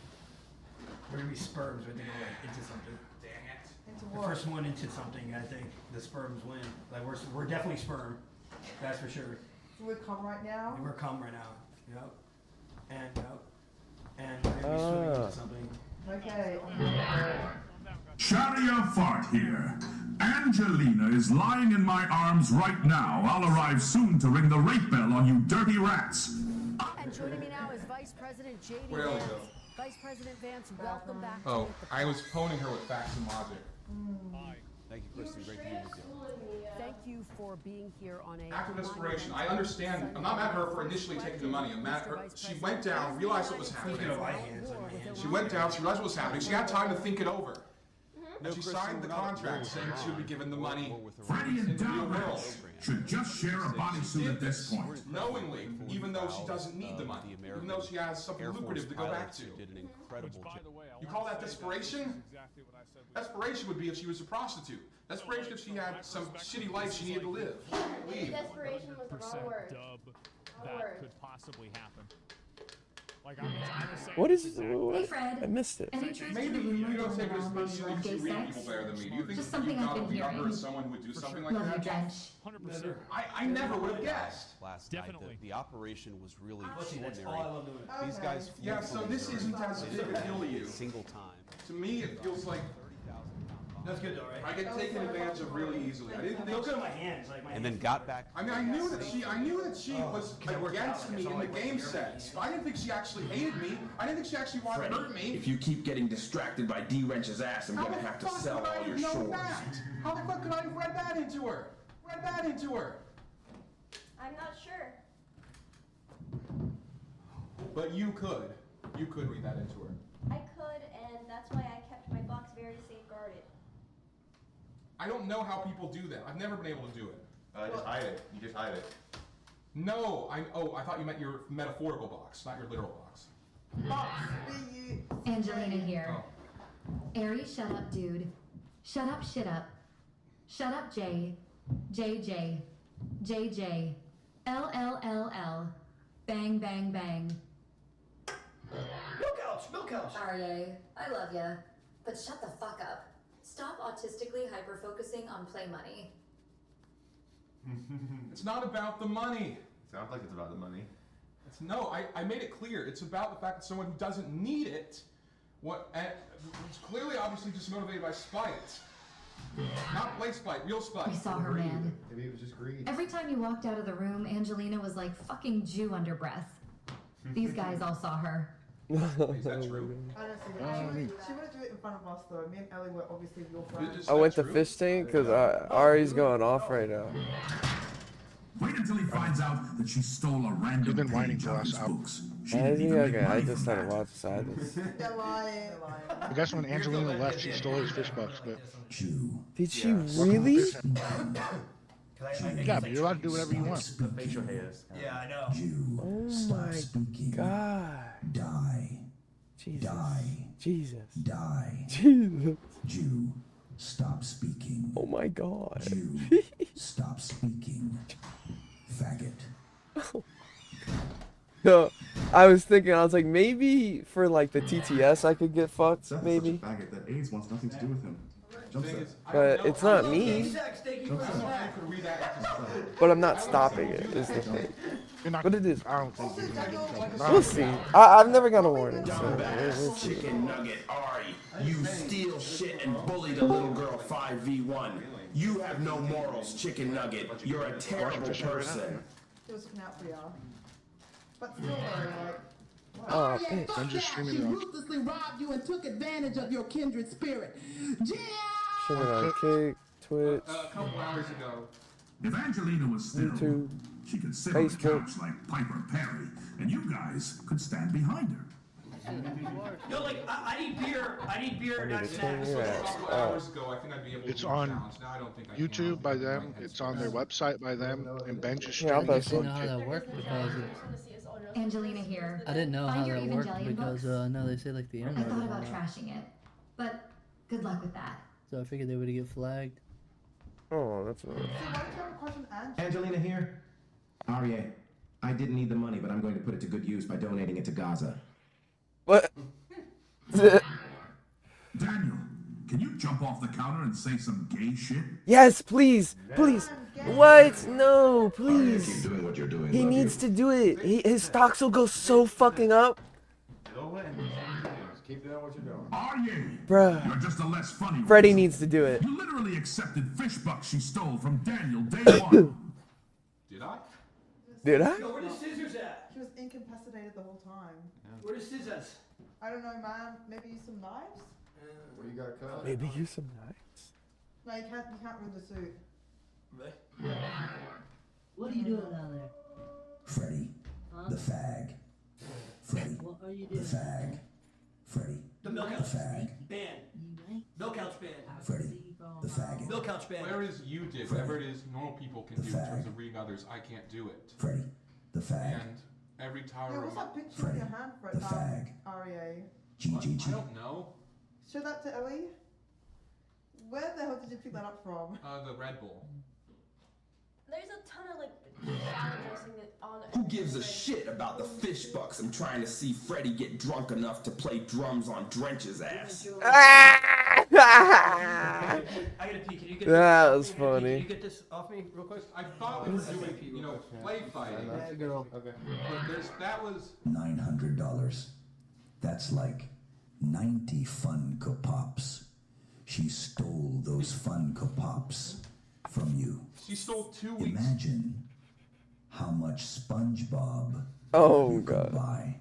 gonna be sperms when they go into something. Dang it. Into what? The first one into something, I think the sperms win. Like we're definitely sperm. That's for sure. So we come right now? We're cum right now. Yep. And we're gonna be swimming into something. Okay. Sharia Fart here. Angelina is lying in my arms right now. I'll arrive soon to ring the rape bell on you dirty rats. And joining me now is Vice President J.D. Where are we Vance. go? Vice President Vance, welcome back. Oh, I was phoning her with facts and logic. Hi. Thank you, Kristen. Great to be with you. Thank you for being here on a Act of desperation. I understand. I'm not mad at her for initially taking the money. I'm mad at her. She went down, realized what was happening. She went down, she realized what was happening. She had time to think it over. She signed the contract saying she would be given the money Freddie in and the real Dalvin, world. should just share a bodysuit at this point. Knowingly, even though she doesn't need the money, even though she has something lucrative to go back to. You call that desperation? Desperation would be if she was a prostitute. Desperation if she had some shitty life she needed to live. Leave. Desperation was the wrong word. That could possibly happen. Like, I was saying, What is Hey, Fred. I missed it. Any truth Maybe to the you rumor don't take it as around much you like because gay you read sex? people better than me. Do you think Just something you I've thought been a week hearing. someone would do something like Love that? you, Drench. 100%. I never would have guessed. Last Definitely. night, the operation was really That's extraordinary. all I love doing. These guys flew Yeah, from so this Missouri. isn't as They big a didn't deal to have you. a single time. To me, it feels like That's good though, right? I get taken advantage of really easily. I didn't Look think. at my hands, like my And hands. then got back. I mean, I knew that she was against me in the game sense. But I didn't think she actually hated me. I didn't think she actually wanted to hurt me. If you keep getting distracted by D-Wrench's ass, I'm How gonna the have to fuck sell could I all your have known shores. that? How the fuck could I have read that into her? Read that into her. I'm not sure. But you could. You could read that into her. I could, and that's why I kept my box very safeguarded. I don't know how people do that. I've never been able to do it. Just hide it. You just hide it. No, I thought you meant your metaphorical box, not your literal box. Angelina here. Oh. Ari, shut up, dude. Shut up, shit up. Shut up, J. JJ. JJ. LLLL. Bang, bang, bang. Milk couch. RA, I love ya. But shut the fuck up. Stop autistically hyper-focusing on play money. It's not about the money. Sounds like it's about the money. No, I made it clear. It's about the fact that someone who doesn't need it, it's clearly obviously just motivated by spite. Not play spite, real spite. We saw her, man. Maybe it was just greed. Every time you walked out of the room, Angelina was like fucking Jew under breath. These guys all saw her. Is that true? I don't see that. She wouldn't do it in front of us though. Me and Ellie were obviously your friends. I went to fish tank because Ari's going off right now. Wait until he finds out that she stole a random page out of his books. She Is didn't he even make okay? I money just from had to that. watch the side. They're lying. I guess when Angelina left, she stole his fish bucks, but Did she really? yeah, but you're allowed to do whatever you want. The facial hairs. Yeah, I know. Oh my god. Die. Jesus. Die. Jesus. Die. Jesus. Jew, stop speaking. Oh my god. Jew, stop speaking. Faggot. No, I was thinking, I was like, maybe for like the TTS I could get fucked, maybe. Faggot that AIDS wants nothing to do with him. But it's not me. But I'm not stopping it, is the thing. But it is. I don't think you're gonna get in trouble. We'll see. I've never got a warning, so we'll see. Chicken nugget Ari, you steal shit and bully the little girl 5v1. You have no morals, chicken nugget. You're a terrible person. It was looking out for y'all. But still though, like. Oh, bitch. I'm just streaming She it on. ruthlessly robbed you and took advantage of your kindred spirit. Streaming on Kick, Twitch, A couple hours ago. If Angelina was still, YouTube, she could sit on the Facebook. couch like Piper Perry, and you guys could stand behind her. Yo, like, I need beer. I need beer, not to turn snacks. your A ass couple up. hours ago, I think I'd be able to It's do the on challenge. Now I don't think I can. YouTube by them. It's on their website by them, and Ben just Yeah, I'll streaming post it it. on know how Kick. that worked because Angelina here. I didn't know Find how your that worked Evangelion because books. no, they say like the I N-word. thought and about all that. trashing it, but good luck with that. So I figured they would get flagged. Oh, that's nice. So why don't you have a question, Ange? Angelina here. Aria, I didn't need the money, but I'm going to put it to good use by donating it to Gaza. What? Daniel, can you jump off the counter and say some gay shit? Yes, please, please. What? No, Keep please. doing what you're doing. He love needs you. to do it. His stocks will go so fucking up. Keep doing what you're doing. Are you? Bruh. You're just a less funny one. Freddie needs to do it. You literally accepted fish bucks she stole from Daniel day one. Did I? Did I? Yo, where the scissors at? She was incapacitated the whole time. Where the scissors? I don't know, man. Maybe use some knives? What you got cut? Maybe use some knives. No, you can't ruin the suit. Really? What are you doing down there? Freddie, the fag. Freddie, What are you the doing? fag. Freddie, The milk the couch. fag. Ban. Milk couch ban. Freddie, The faggot. Bill Couch Bandit. Whatever it is you did, whatever it is normal people can do in terms of reading others, I can't do it. Freddy. The fag. And every tower. Yeah, what's that picture in your hand, Fred? The fag. REA. GGG. I don't know. Show that to Ellie. Where the hell did you pick that up from? The Red Bull. There's a ton of like salad dressing on. Who gives a shit about the fish bucks? I'm trying to see Freddy get drunk enough to play drums on Drench's ass. I gotta pee. Can you get That this was off me? funny. Can you get this off me real quick? I thought we were doing, play fighting. That's a girl. Okay. But that was $900. That's like 90 Funko Pops. She stole those Funko Pops from you. She stole 2 weeks. Imagine how much SpongeBob Oh you could god. buy.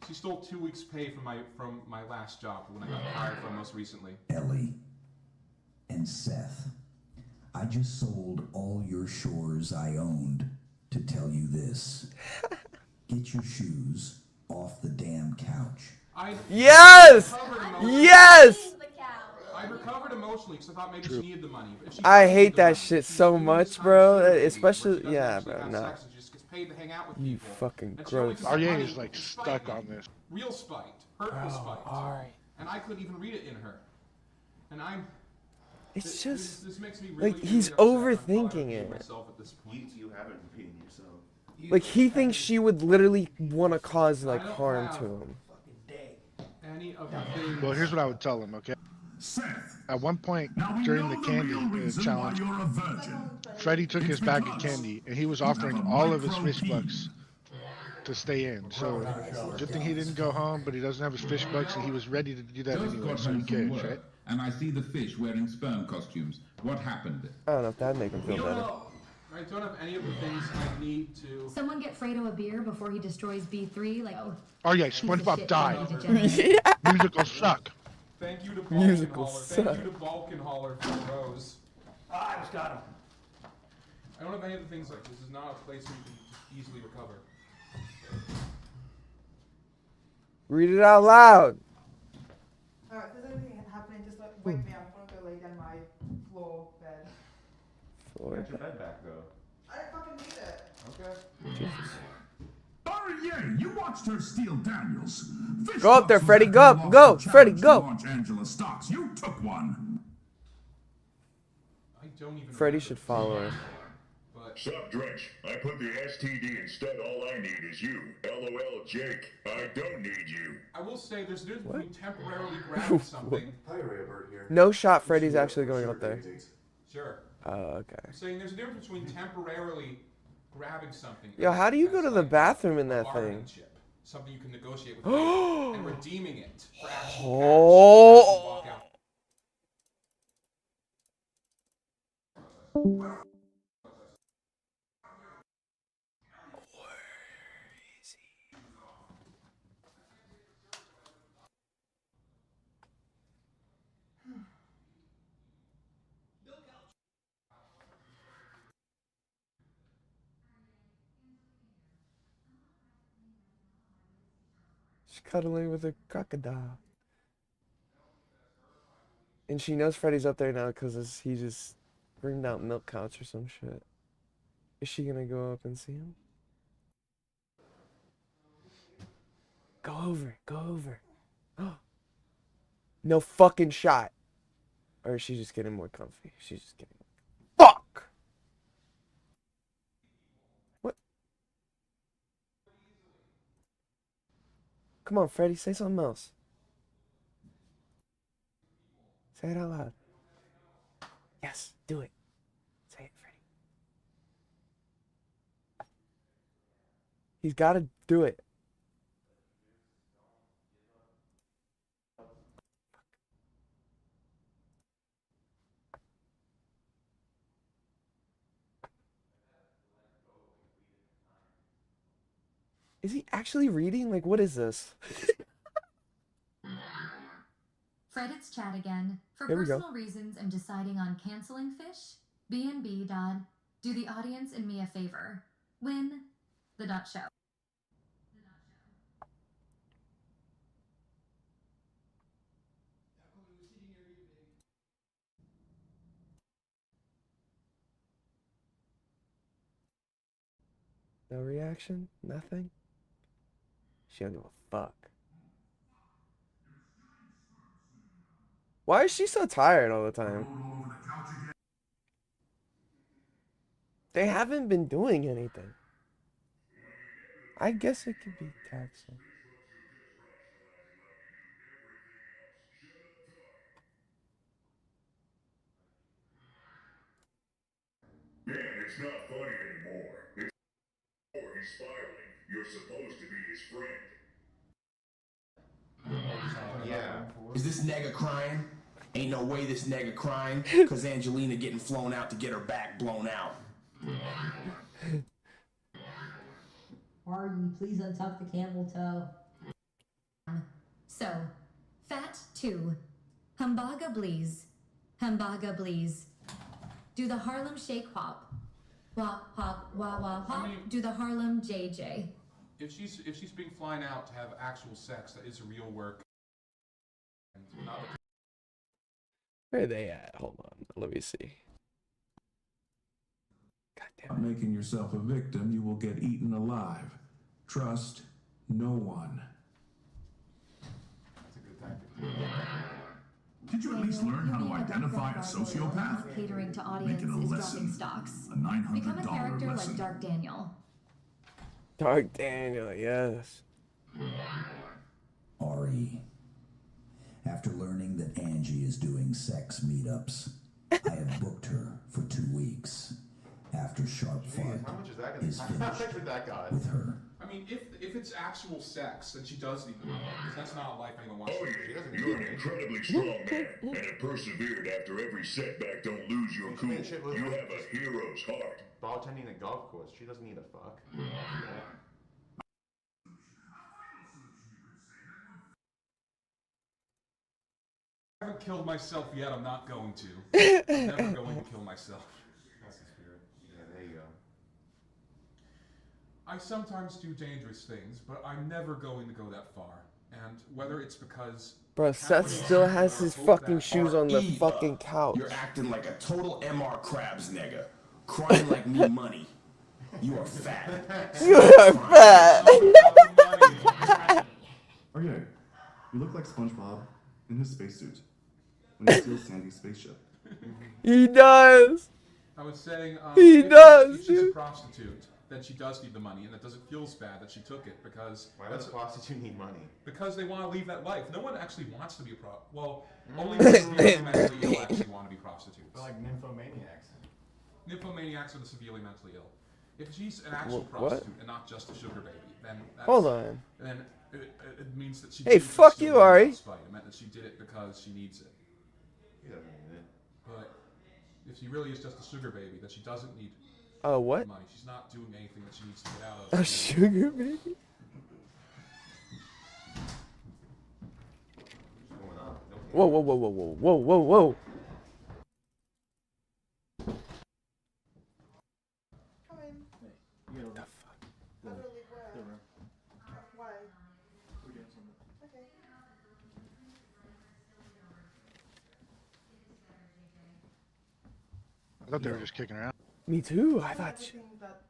She stole 2 weeks' pay from my last job when I got hired from most recently. Ellie and Seth, I just sold all your shores I owned to tell you this. Get your shoes off the damn couch. Yes! Yes! I recovered emotionally because I thought maybe she needed the money. If she I doesn't hate need the that money, shit she's so doing much, this bro. time she Especially, doesn't yeah, actually bro. have No. sex and she just gets paid to hang out with You people. fucking And she only gross. gets money REA is to like spite stuck me. on this. Real spite, hurtful spite. And I couldn't even read it in her. And I'm. It's just this makes me really, like he's really upset. I'm overthinking it. myself at this point. You haven't been yourself. Like he thinks she would literally want to cause like harm to him. Any of the things. Well, here's what I would tell him, okay? At one point during the candy challenge, Freddy took his bag of candy and he was offering all of his fish bucks to stay in. So good thing he didn't go home, but he doesn't have his fish bucks and he was ready to do that anyway, so he cares, right? And I see the fish wearing sperm costumes. What happened? I don't know if that'd make him feel better. I don't have any of the things I need to. Someone get Fredo a beer before he destroys B3. Like, Oh yeah, piece of SpongeBob shit died. degenerate. Musicals suck. Thank you to Musical Balkan suck. Thank you to Balkan Holler for the rose. I just got him. I don't have any of the things like this. Is not a place where you can easily recover. Read it out loud. Alright, if there's anything happening, just like wake me up. I want to go lay down in my floor bed. Get your bed back though. I don't fucking need it. Okay. REA, you watched her steal Daniels. Go up there, Freddy. Go up. Go, Freddy. Go. Launch Angela stocks. You took one. I don't even. Freddy should follow her. Sup, Drench? I put the STD instead. All I need is you. LOL, Jake. I don't need you. I will say there's a difference between temporarily grabbing something. No shot. Freddy's actually going up there. Sure. Oh, okay. I'm saying there's a difference between temporarily grabbing something. Yo, how do you go to the bathroom in that bargaining thing? chip, something you can negotiate with fate, and redeeming it for actual Oh. cash and walk out. She's cuddling with a crocodile. And she knows Freddy's up there now because he just bringed out milk couch or some shit. Is she gonna go up and see him? Go over, go over. No fucking shot. Or is she just getting more comfy? She's just getting... Fuck! What? Come on, Freddy, say something else. Say it out loud. Yes, do it. Say it, Freddy. He's got to do it. Is he actually reading? Like, what is this? Fred, it's Chad again. For Here we go. personal reasons, I'm deciding on canceling Fish. B&B, Dodd. Do the audience and me a favor. Win the .show. No reaction? Nothing? She don't give a fuck. Why is she so tired all the time? They haven't been doing anything. I guess it could be taxing. Man, it's not funny anymore. It's he's spiraling. You're supposed to be his friend. Yeah. Is this nigga crying? Ain't no way this nigga crying, cause Angelina getting flown out to get her back blown out. Are you please untuck the camel toe? So, fat 2. Humbaga bleeze. Humbaga bleeze. Do the Harlem Shake hop. Wop hop wah wah hop. Do the Harlem JJ. If she's being flying out to have actual sex, that is real work. And not the Where are they at? Hold on. Let me see. By making yourself a victim, you will get eaten alive. Trust no one. That's a good tactic. Did you at least learn how to identify a sociopath? Catering to Make audience it a is lesson. dropping stocks. A $900 Become a character lesson. like Dark Daniel. Dark Daniel, yes. Ari, after learning that Angie is doing sex meetups, I have booked her for 2 weeks. After Sharp Fart How much is that gonna is How finished much is that guy? with her. I mean, if it's actual sex, then she does need the money, because that's not a life anyone wants Oh to yeah, you're an incredibly strong man, and have persevered after every setback. Don't lose your cool. You have a hero's heart. Bartending a golf course. She doesn't need a fuck. I haven't killed myself yet. I'm not going to. I'm never going to kill myself. That's the spirit. Yeah, there you go. I sometimes do dangerous things, but I'm never going to go that far. And whether it's because Bro, Seth still has his fucking shoes on the fucking couch. You're acting like a total MR Krabs nigga. Crying like me money. You are fat. You are fat. Oh yeah, you look like SpongeBob in his spacesuit when he steals Sandy's spaceship. He does. I was saying, He does. If she's a prostitute, then she does need the money, and it doesn't feel as bad that she took it because. Why does a prostitute need money? Because they want to leave that life. No one actually wants to be a well, only people severely mentally ill actually want to be prostitutes. They're like nymphomaniacs. Nymphomaniacs are the severely mentally ill. If she's an actual What? prostitute and not just a sugar baby, then that's, Hold on. Then it means that she. Hey, did it fuck still you, Ari. spite. It meant that she did it because she needs it. He doesn't need it. But if she really is just a sugar baby, then she doesn't need. What? Money. She's not doing anything that she needs to get out of. A sugar baby? Whoa, whoa, whoa, whoa, whoa, whoa, whoa, whoa. Come in. You gotta I don't leave where? the room. Why? We're doing something. Okay. I thought they were just kicking her out. Me too. I thought. Everything that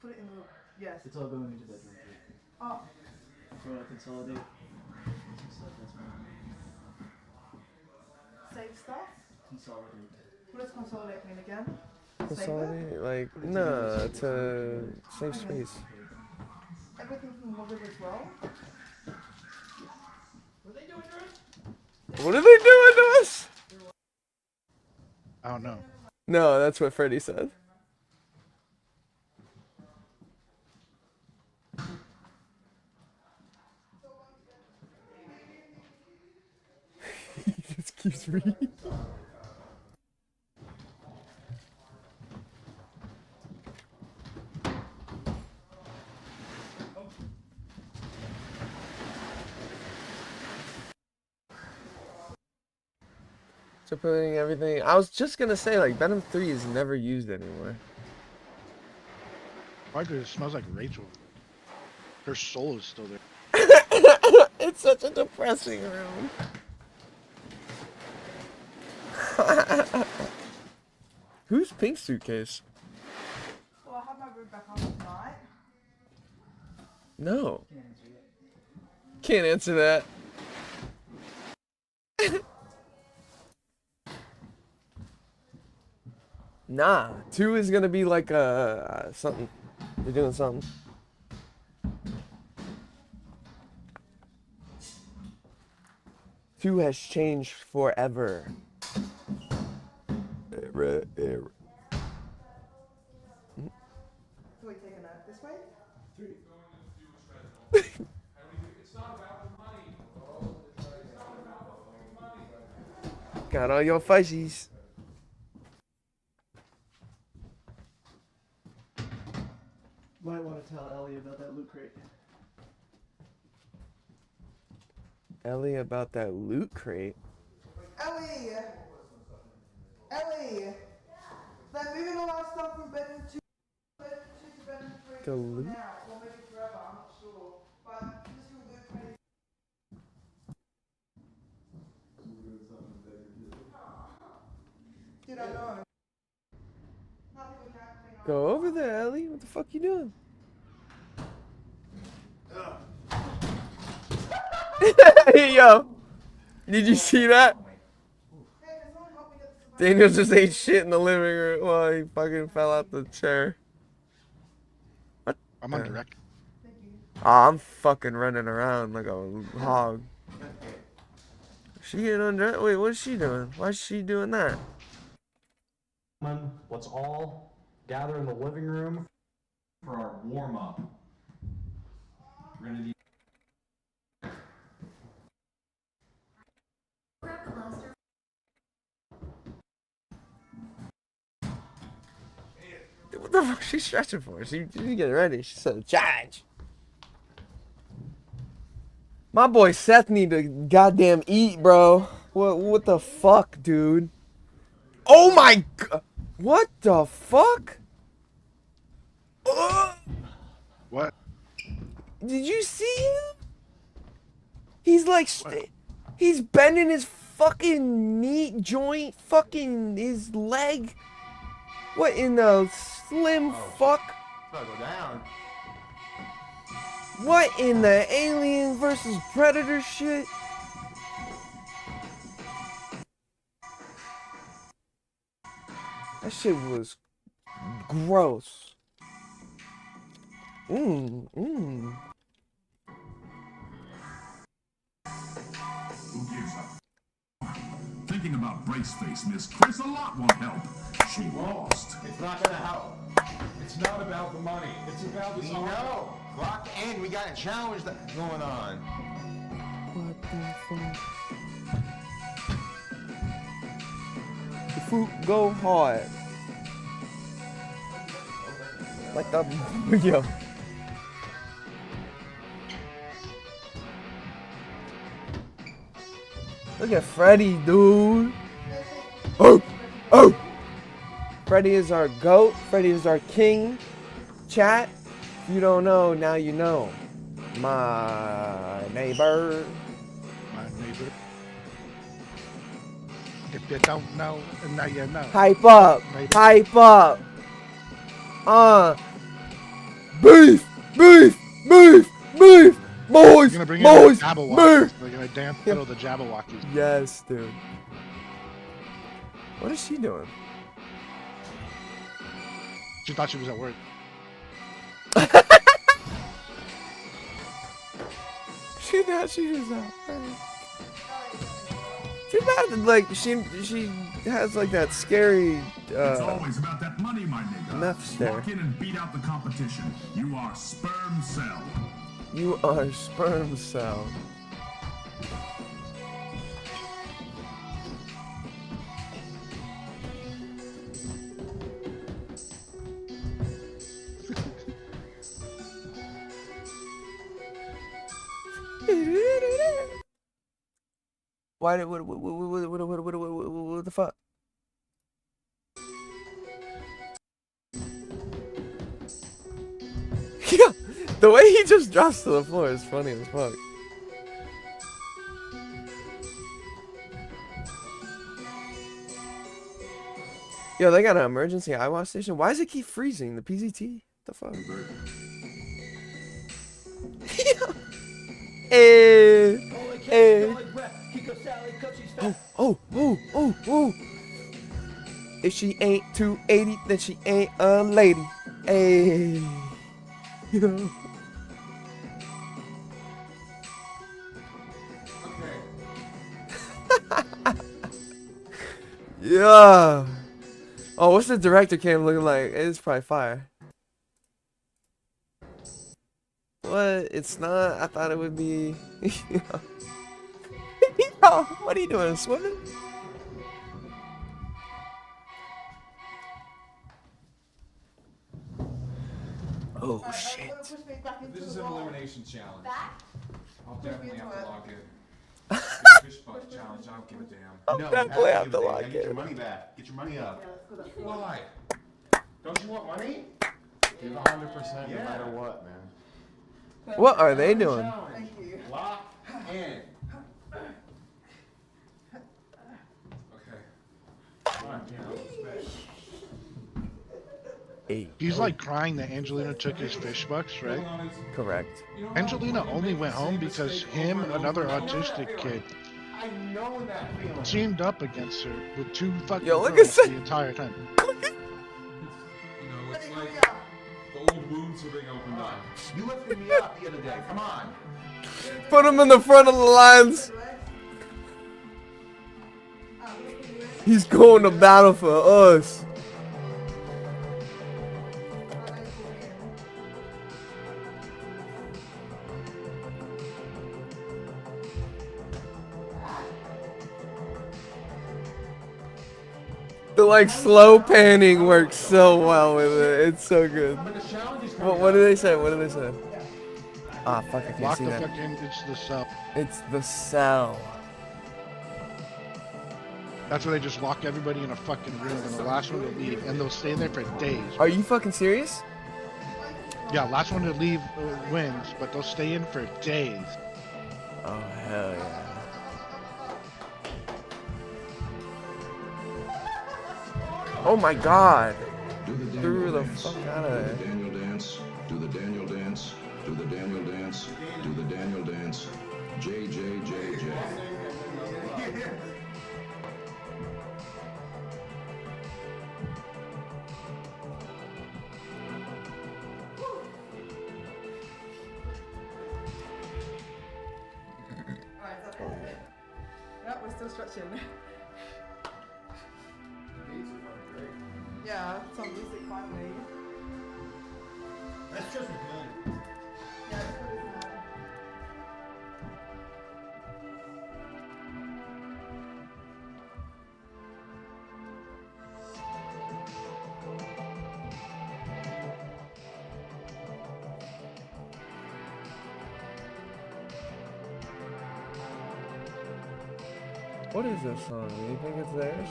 put it in the yes. It's all going into bedroom 3. Oh. If you want to consolidate some stuff, that's fine. Save stuff. Consolidate. What does consolidate mean again? Consolidate, like, no, to save space. Everything can move it as well. What are they doing, Drew? What are they doing to us? I don't know. No, that's what Freddy said. He just keeps reading. So putting everything. I was just gonna say, like, Venom 3 is never used anymore. Why? Because it smells like Rachel. Her soul is still there. It's such a depressing room. Whose pink suitcase? So I have my we back on tonight? No. Can't answer that. Nah, 2 is gonna be like something. You're doing something. Two has changed forever. So we take a nap this way? 3. It's not about the money. It's not about the fucking money. Got all your fuzzies. Might want to tell Ellie about that loot crate. Ellie about that loot crate. Ellie! Ellie! They're moving all our stuff from bedroom 2 to bedroom 3 The loot? now. Or maybe forever, I'm not sure. But this will loot crate. Dude, I know. Nothing we can't clean up. Go over there, Ellie. What the fuck you doing? Yo, did you see that? Daniel just ate shit in the living room while he fucking fell out the chair. What? I'm on direct. I'm fucking running around like a hog. She getting on direct? Wait, what's she doing? Why is she doing that? Let's all gather in the living room for our warm-up. We're gonna need What the fuck is she stretching for? She's getting ready. She said, charge. My boy Seth need to goddamn eat, bro. What the fuck, dude? Oh my god. What the fuck? What? Did you see him? He's like, he's bending his fucking knee joint, fucking his leg. What in the slim fuck? It's about to go down. What in the Alien versus Predator shit? That shit was gross. Who gives a Thinking about Braceface, Miss Chris, a lot won't help. She lost. It's not gonna help. It's not about the money. It's about this. We know. Lock in. We got a challenge that's going on. What the fuck? The fruit go hard. Like the yo. Look at Freddy, dude. Oh, oh. Freddy is our goat. Freddy is our king. Chat. If you don't know, now you know. My neighbor. My neighbor. If you don't know, now you know. Hype up. Neighbor. Hype up. Beef. Beef. Beef. Beef. Boys. You're gonna bring boys. in the Jabberwockies. Beef. They're gonna dance fiddle the Jabberwockies. Yes, dude. What is she doing? She thought she was at work. She thought she was out. Too bad, like she has like that scary. It's always about that money, my nigga. Meth stare. Walk in and beat out the competition. You are sperm cell. You are sperm cell. Why did what the fuck? Yeah, the way he just drops to the floor is funny as fuck. Yo, they got an emergency eye wash station. Why does it keep freezing? The PZT? the fuck? Hey, hey. Oh. If she ain't 280, then she ain't a lady. Hey. Yeah. Oh, what's the director cam looking like? It's probably fire. What? It's not. I thought it would be. Yo, what are you doing? Swimming? Oh shit. This is an elimination challenge. I'll definitely have to log in. Fish butt challenge, I don't give a damn. No, definitely you have to give a damn. lock Now get your in. money back. Get your money up. Why? Don't you want money? Give 100% no matter what, man. What are they doing? Thank you. Lock in. Okay. He's like crying that Angelina took his fish bucks, right? Correct. Angelina only went home because him, another autistic kid, I know that feeling. teamed up against her with 2 fucking Yo, look girls at the entire time. You know, it's like the old wounds are being opened up. You lifted me up the other day. Come on. Put him in the front of the lines. He's going to battle for us. The like slow panning works so well with it. It's so good. What did they say? What did they say? Ah, fuck, I can't Lock see the that. fucking, it's the cell. It's the cell. That's where they just lock everybody in a fucking room and the last one to leave, and they'll stay there for days. Are you fucking serious? Yeah, last one to leave wins, but they'll stay in for days. Oh, hell yeah. Oh my god. Threw the fuck out of there. Daniel dance. Do the Daniel dance. Do the Daniel dance. Do the Daniel dance. J. Yep, we're still stretching. Yeah, some music finally. That's just good. Yeah, it's really good. What is this song? Do you think it's theirs?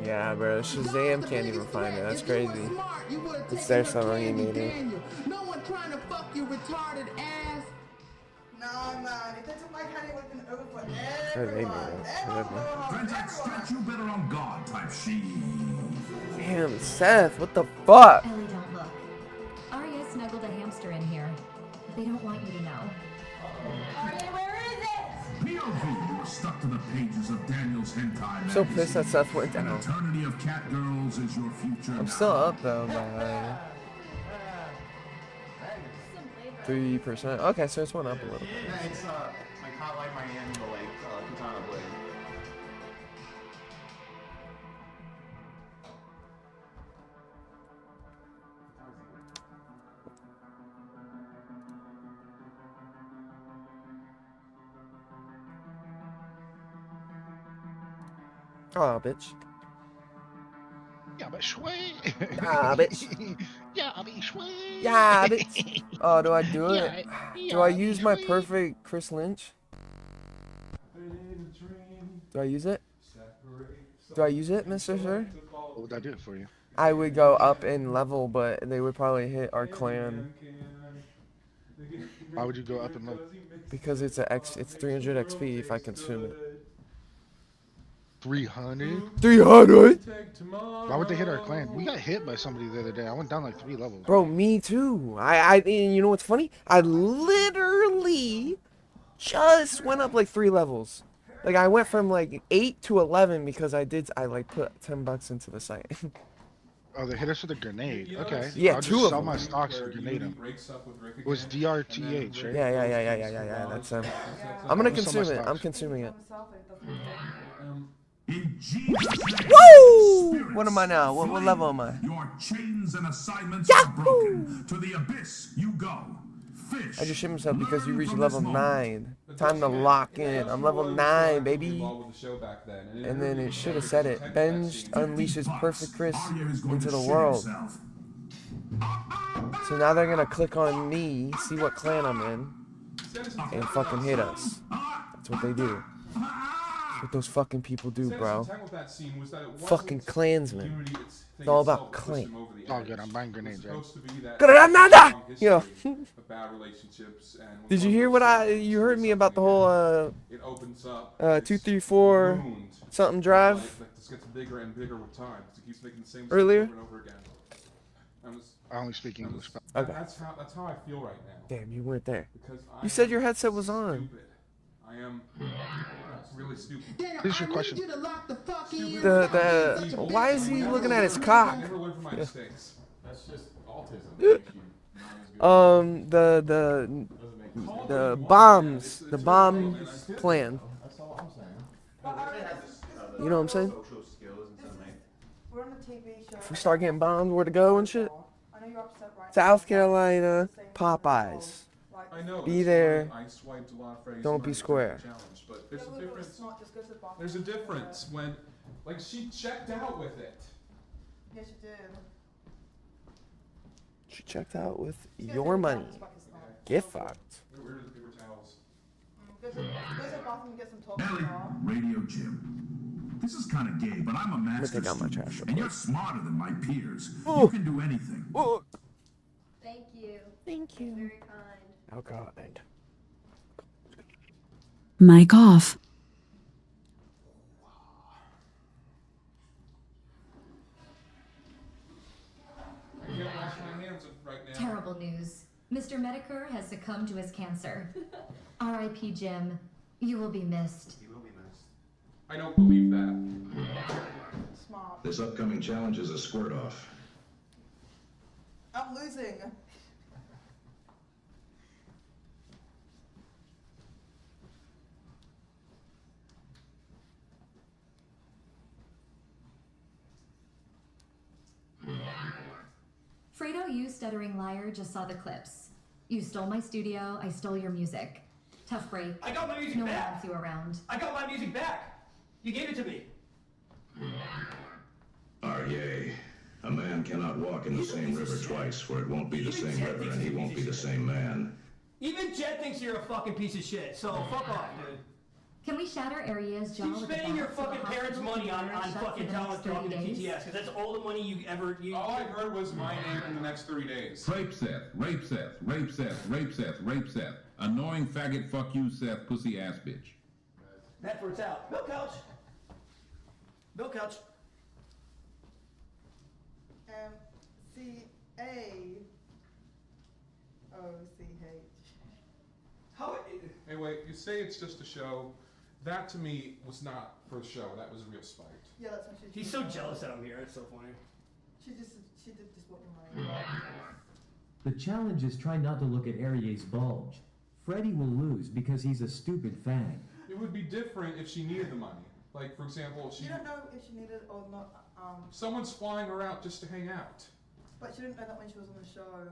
Yeah, bro. Shazam can't even find it. That's crazy. It's their song. He made it. No one trying to fuck your retarded ass. No, man. If they took my candy, it would have been over for Or they everyone. made it. Whatever. Stretch, you better on God type she. Damn, Seth. What the fuck? Ellie, don't look. Arya snuggled a hamster in here. They don't want you to know. Arya, where is it? POV, you were stuck to the pages of Daniel's hentai I'm so pissed that Seth went An down. eternity of cat girls is your future. I'm still up though by 3%. Okay, so it's went up a little bit. Yeah, it's like Hotline Miami, but like Katana Blade. Aw, bitch. Yeah, but sway. Ah, bitch. Yeah, I mean sway. Yeah, bitch. Oh, do I do it? Yeah, Do I use my perfect Chris Lynch? Do I use it? Do I use it, Mr. Sir? What would I do it for you? I would go up in level, but they would probably hit our clan. Why would you go up and low? Because it's it's 300 XP if I consume it. 300? 300? Why would they hit our clan? We got hit by somebody the other day. I went down like 3 levels. Bro, me too. And you know what's funny? I literally just went up like 3 levels. Like I went from like 8 to 11 because I like put $10 into the site. Oh, they hit us with a grenade. Okay. Yeah, I'll 2 just of sell them. my stocks and grenade them. It was DRTH, right? Yeah. That's I'm gonna consume it. I'm consuming it. Woo! What am I now? What level am I? Your chains and assignments are broken. To the abyss you go. Fish. I just shit myself because you reached level 9. Time to lock in. I'm level 9, baby. And then it should have said it. Benj unleashes Perfect Chris into the world. So now they're gonna click on me, see what clan I'm in, and fucking hit us. That's what they do. That's what those fucking people do, bro. Fucking clansmen. It's all about clan. It's all good. I'm buying grenades, right? Granada! You know. Did you hear what you heard me about the whole 234 something drive earlier? I only speak English. Okay. That's how I feel right now. Damn, you weren't there. You said your headset was on. I am really stupid. Here's your question. Why is he looking at his cock? That's just autism. The bombs, the bomb plan. You know what I'm saying? If we start getting bombed, where to go and shit. South Carolina, Popeyes. Be there. Don't be square. But there's a difference. There's a difference when, like, she checked out with it. Yes, she did. She checked out with your money. Get fucked. Where are the paper towels? Go to the bathroom and get some toilet Ellie, paper. Radio Jim. This is kind of gay, but I'm a master student, and you're smarter than my peers. You can do anything. Thank you. Thank you. Very kind. Oh God. Mic off. I can't wash my hands right now. Terrible news. Mr. Medicare has succumbed to his cancer. R.I.P. Jim. You will be missed. He will be missed. I don't believe that. Smart. This upcoming challenge is a squirt off. I'm losing. Fredo, you stuttering liar, just saw the clips. You stole my studio, I stole your music. Tough break. I got my music no back. one wants you around. I got my music back. You gave it to me. Aryeh, a man cannot walk in the same river twice, for it won't be the same river and he won't be the same man. Even Jed thinks you're a fucking piece of shit, so fuck off, dude. Can we shatter Area's jaw Keep with spending your the fucking parents' money on fucking talking to TTS, because that's all the money you ever... All I heard was my name in the next 30 days. Rape Seth, rape Seth, rape Seth, rape Seth, rape Seth. Annoying faggot, fuck you, Seth, pussy ass bitch. That's where it's out. Bill Couch. Bill Couch. C-A-O-C-H. How? Hey, wait, you say it's just a show. That to me was not for a show. That was real spite. Yeah, that's what she He's so jealous that I'm here. It's so funny. She did just what you mind. The challenge is try not to look at Aryeh's bulge. Freddy will lose because he's a stupid fag. It would be different if she needed the money. Like, for example, You don't know if she needed or not. Someone's flying her out just to hang out. But she didn't know that when she was on the show.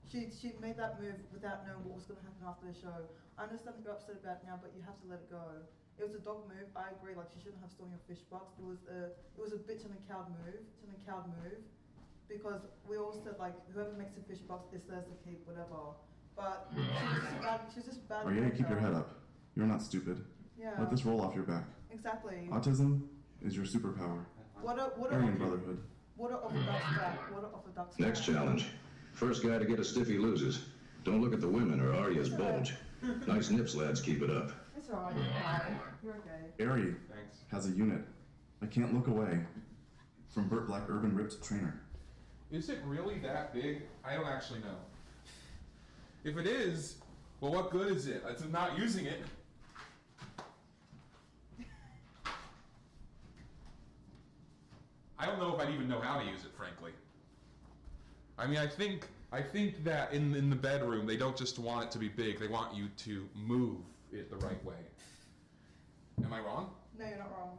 She made that move without knowing what was going to happen after the show. I understand that you're upset about it now, but you have to let it go. It was a dog move. I agree. Like, she shouldn't have stolen your fish box. It was a bitch and a coward move. Because we all said, like, whoever makes a fish box is theirs to keep, whatever. But she was just bad. Aryeh, keep your head up. You're not stupid. Yeah. Let this roll off your back. Exactly. Autism is your superpower. Aryan Brotherhood. What are off a duck's back? What are off a duck's back? Next challenge. First guy to get a stiffy loses. Don't look at the women or Arya's bulge. Nice nips, lads. Keep it up. It's alright. You're okay. Ari has a unit. I can't look away from Burt Black Urban Ripped Trainer. Is it really that big? I don't actually know. If it is, well, what good is it? It's not using it. I don't know if I'd even know how to use it, frankly. I mean, I think that in the bedroom, they don't just want it to be big, they want you to move it the right way. Am I wrong? No, you're not wrong.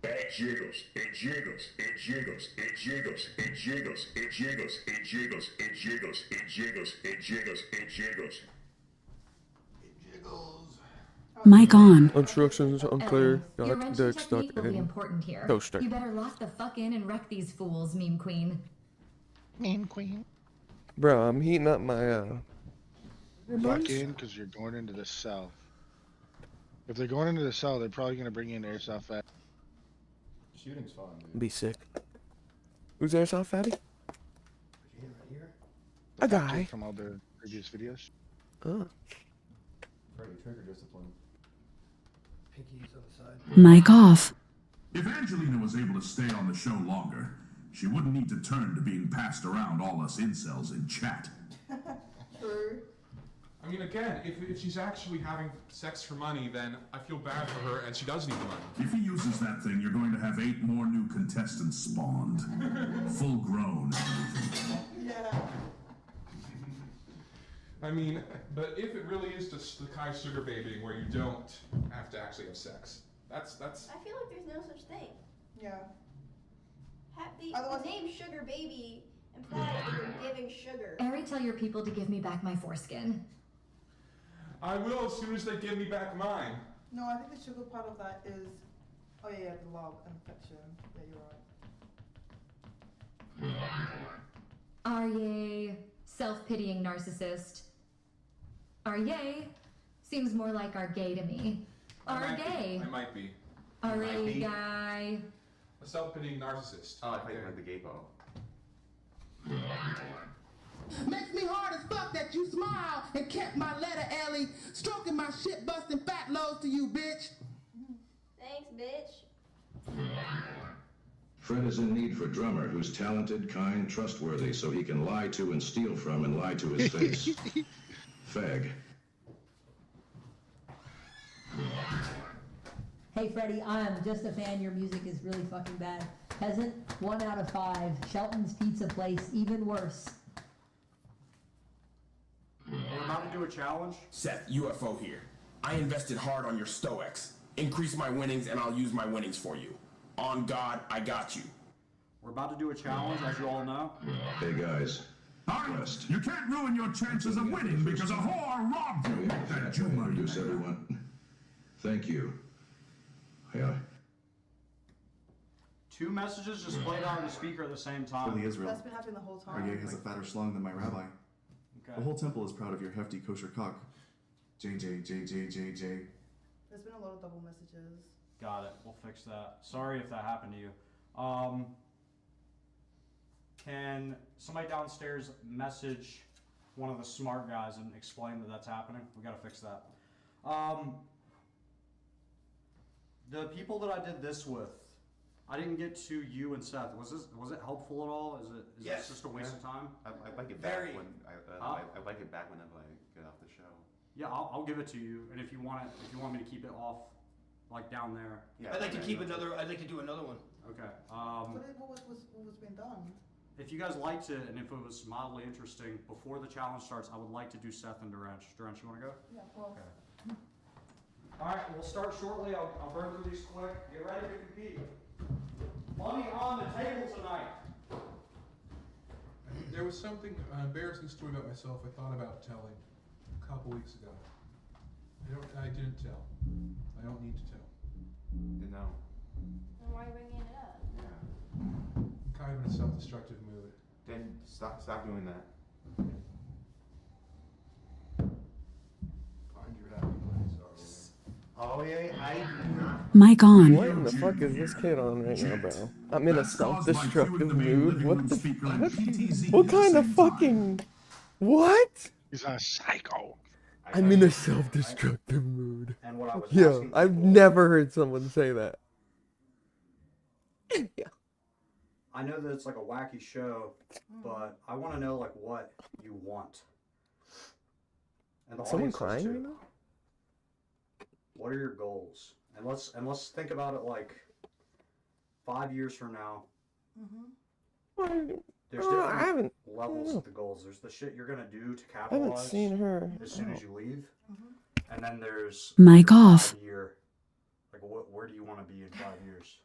It jiggles, it jiggles, it jiggles, it jiggles, it jiggles, it jiggles, it jiggles, it jiggles, it jiggles, it jiggles, it jiggles. Mic on. Instructions unclear. Your wrenching technique will be important here. Go start. You better lock the fuck in and wreck these fools, meme queen. Meme queen. Bro, I'm heating up my Lock in because you're going into the cell. If they're going into the cell, they're probably gonna bring you an airsoft fatty. Shooting's fun, dude. Be sick. Who's airsoft fatty? Right here. A guy. From all the previous videos. Oh. Freddy, trigger discipline. Pinky's on the side. Mic off. If Angelina was able to stay on the show longer, she wouldn't need to turn to being passed around all us incels in chat. True. I mean, again, if she's actually having sex for money, then I feel bad for her, and she does need the money. If he uses that thing, you're going to have 8 more new contestants spawned. Full grown. Yeah. I mean, but if it really is just the kind of sugar babying where you don't have to actually have sex, that's. I feel like there's no such thing. Yeah. The name Sugar Baby implies that you're giving sugar. Ari, tell your people to give me back my foreskin. I will as soon as they give me back mine. No, I think the sugar part of that is, oh yeah, the love and affection. Yeah, you're right. Arye, self-pitying narcissist. Arye seems more like Argay to me. Argay. I might be. Arye guy. A self-pitying narcissist. Oh, I thought you meant the gay po. Makes me hard as fuck that you smile and kept my letter, Ellie. Stroking my shit, busting fat loads to you, bitch. Thanks, bitch. Fred is in need for a drummer who's talented, kind, trustworthy, so he can lie to and steal from and lie to his face. Fag. Hey Freddie, I'm just a fan. Your music is really fucking bad. Peasant, 1 out of 5. Shelton's Pizza Place, even worse. We're about to do a challenge. Seth, UFO here. I invested hard on your Stoics. Increase my winnings and I'll use my winnings for you. On God, I got you. We're about to do a challenge, as you all know. Hey guys. Alright, you can't ruin your chances of winning because a whore robbed you with that Jew money. Introduce everyone. Thank you. Yeah. 2 messages just played out on the speaker at the same time. For the Israel. That's been happening the whole time. Arye has a fatter schlong than my rabbi. Okay. The whole temple is proud of your hefty kosher cock. JJ, JJ, JJ. There's been a lot of double messages. Got it. We'll fix that. Sorry if that happened to you. Can somebody downstairs message one of the smart guys and explain that that's happening? We gotta fix that. The people that I did this with, I didn't get to you and Seth. Was it helpful at all? Is this just a waste of time? I like it back when I like it back whenever I get off the show. Yeah, I'll give it to you. And if you want me to keep it off, like down there. Yeah, I'd like to do another one. Okay. What was being done? If you guys liked it and if it was mildly interesting, before the challenge starts, I would like to do Seth and Duranch. Duranch, you want to go? Yeah, well. Okay. All right, we'll start shortly. I'll burn through these quick. Get ready to compete. Money on the table tonight. There was something, an embarrassing story about myself I thought about telling a couple weeks ago. I didn't tell. I don't need to tell. No. Then why are you bringing it up? Yeah. I'm kind of in a self-destructive mood. Then stop doing that. Find your happy place, Oh yeah, I do not. Mic on. What in the fuck is this kid on right now, bro? I'm in a self-destructive mood. What the fuck? What kind of fucking... What? He's a psycho. I'm in a self-destructive mood. And what I was Yeah, asking I've people- never heard someone say that. Yeah. I know that it's like a wacky show, but I want to know like what you want. And the Someone audience does crying too. right now? What are your goals? And let's think about it like 5 years from now. There's different I haven't- levels of the goals. There's the shit you're gonna do to I haven't capitalize seen her. as soon as you leave, and then there's Mic your off. 5 year. Like where do you want to be in 5 years?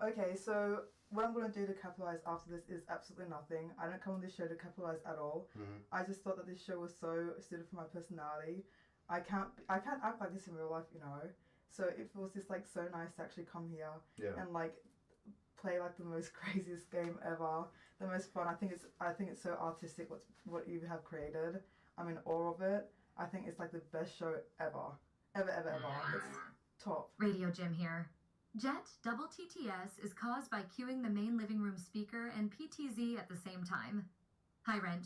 Okay, so what I'm going to do to capitalize after this is absolutely nothing. I don't come on this show to capitalize at all. I just thought that this show was so suited for my personality. I can't act like this in real life, you know. So it was just like so nice to actually come here and like play like the most craziest game ever, the most fun. I think it's so artistic what you have created. I'm in awe of it. I think it's like the best show ever. It's top. Radio Jim here. Jet double TTS is caused by queuing the main living room speaker and PTZ at the same time. Hi, Wrench.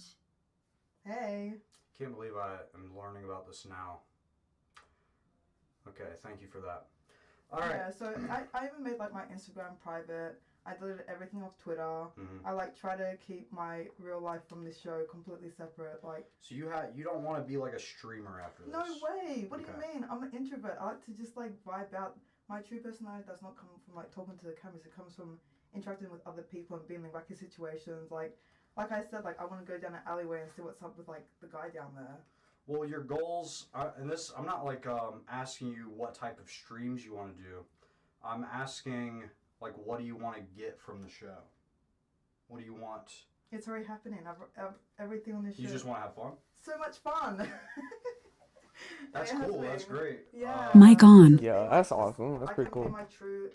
Hey. Can't believe I am learning about this now. Okay, thank you for that. All right. Yeah, so I even made like my Instagram private. I deleted everything off Twitter. I like try to keep my real life from this show completely separate. Like. So you don't want to be like a streamer after this? No way. What do you mean? I'm an introvert. I like to just like vibe out. My true personality does not come from like talking to the cameras. It comes from interacting with other people and being in wacky situations. Like I said, like I want to go down an alleyway and see what's up with like the guy down there. Well, your goals, and this, I'm not like asking you what type of streams you want to do. I'm asking like, what do you want to get from the show? What do you want? It's already happening. Everything on this show. You just want to have fun? So much fun. That's cool. That's great. Yeah. Mic on. Yeah, that's awesome. That's pretty cool. My true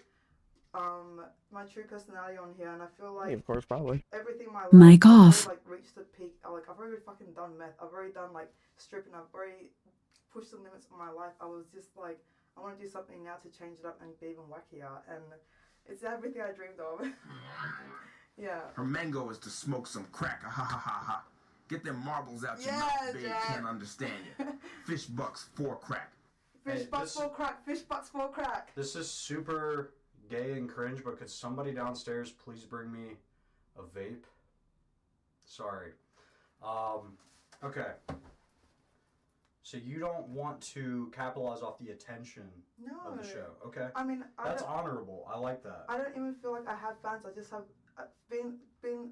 personality on here, and I feel like Yeah, of course, probably. everything in my life Mic I've off. already, like reached the peak. Like I've already fucking done meth. I've already done like stripping. I've already pushed the limits of my life. I was just like, I want to do something now to change it up and be even wackier, and it's everything I dreamed of. Yeah. Her mango is to smoke some crack. Ha ha ha ha. Get them marbles out your Yeah, mouth, babe. Jack. Can't understand you. Fish bucks for crack. Fish bucks for crack. Fish bucks for crack. This is super gay and cringe, but could somebody downstairs please bring me a vape? Sorry. Okay. So you don't want to capitalize off the attention of the show, okay? I mean, that's honorable. I like that. I don't even feel like I have fans. I just have being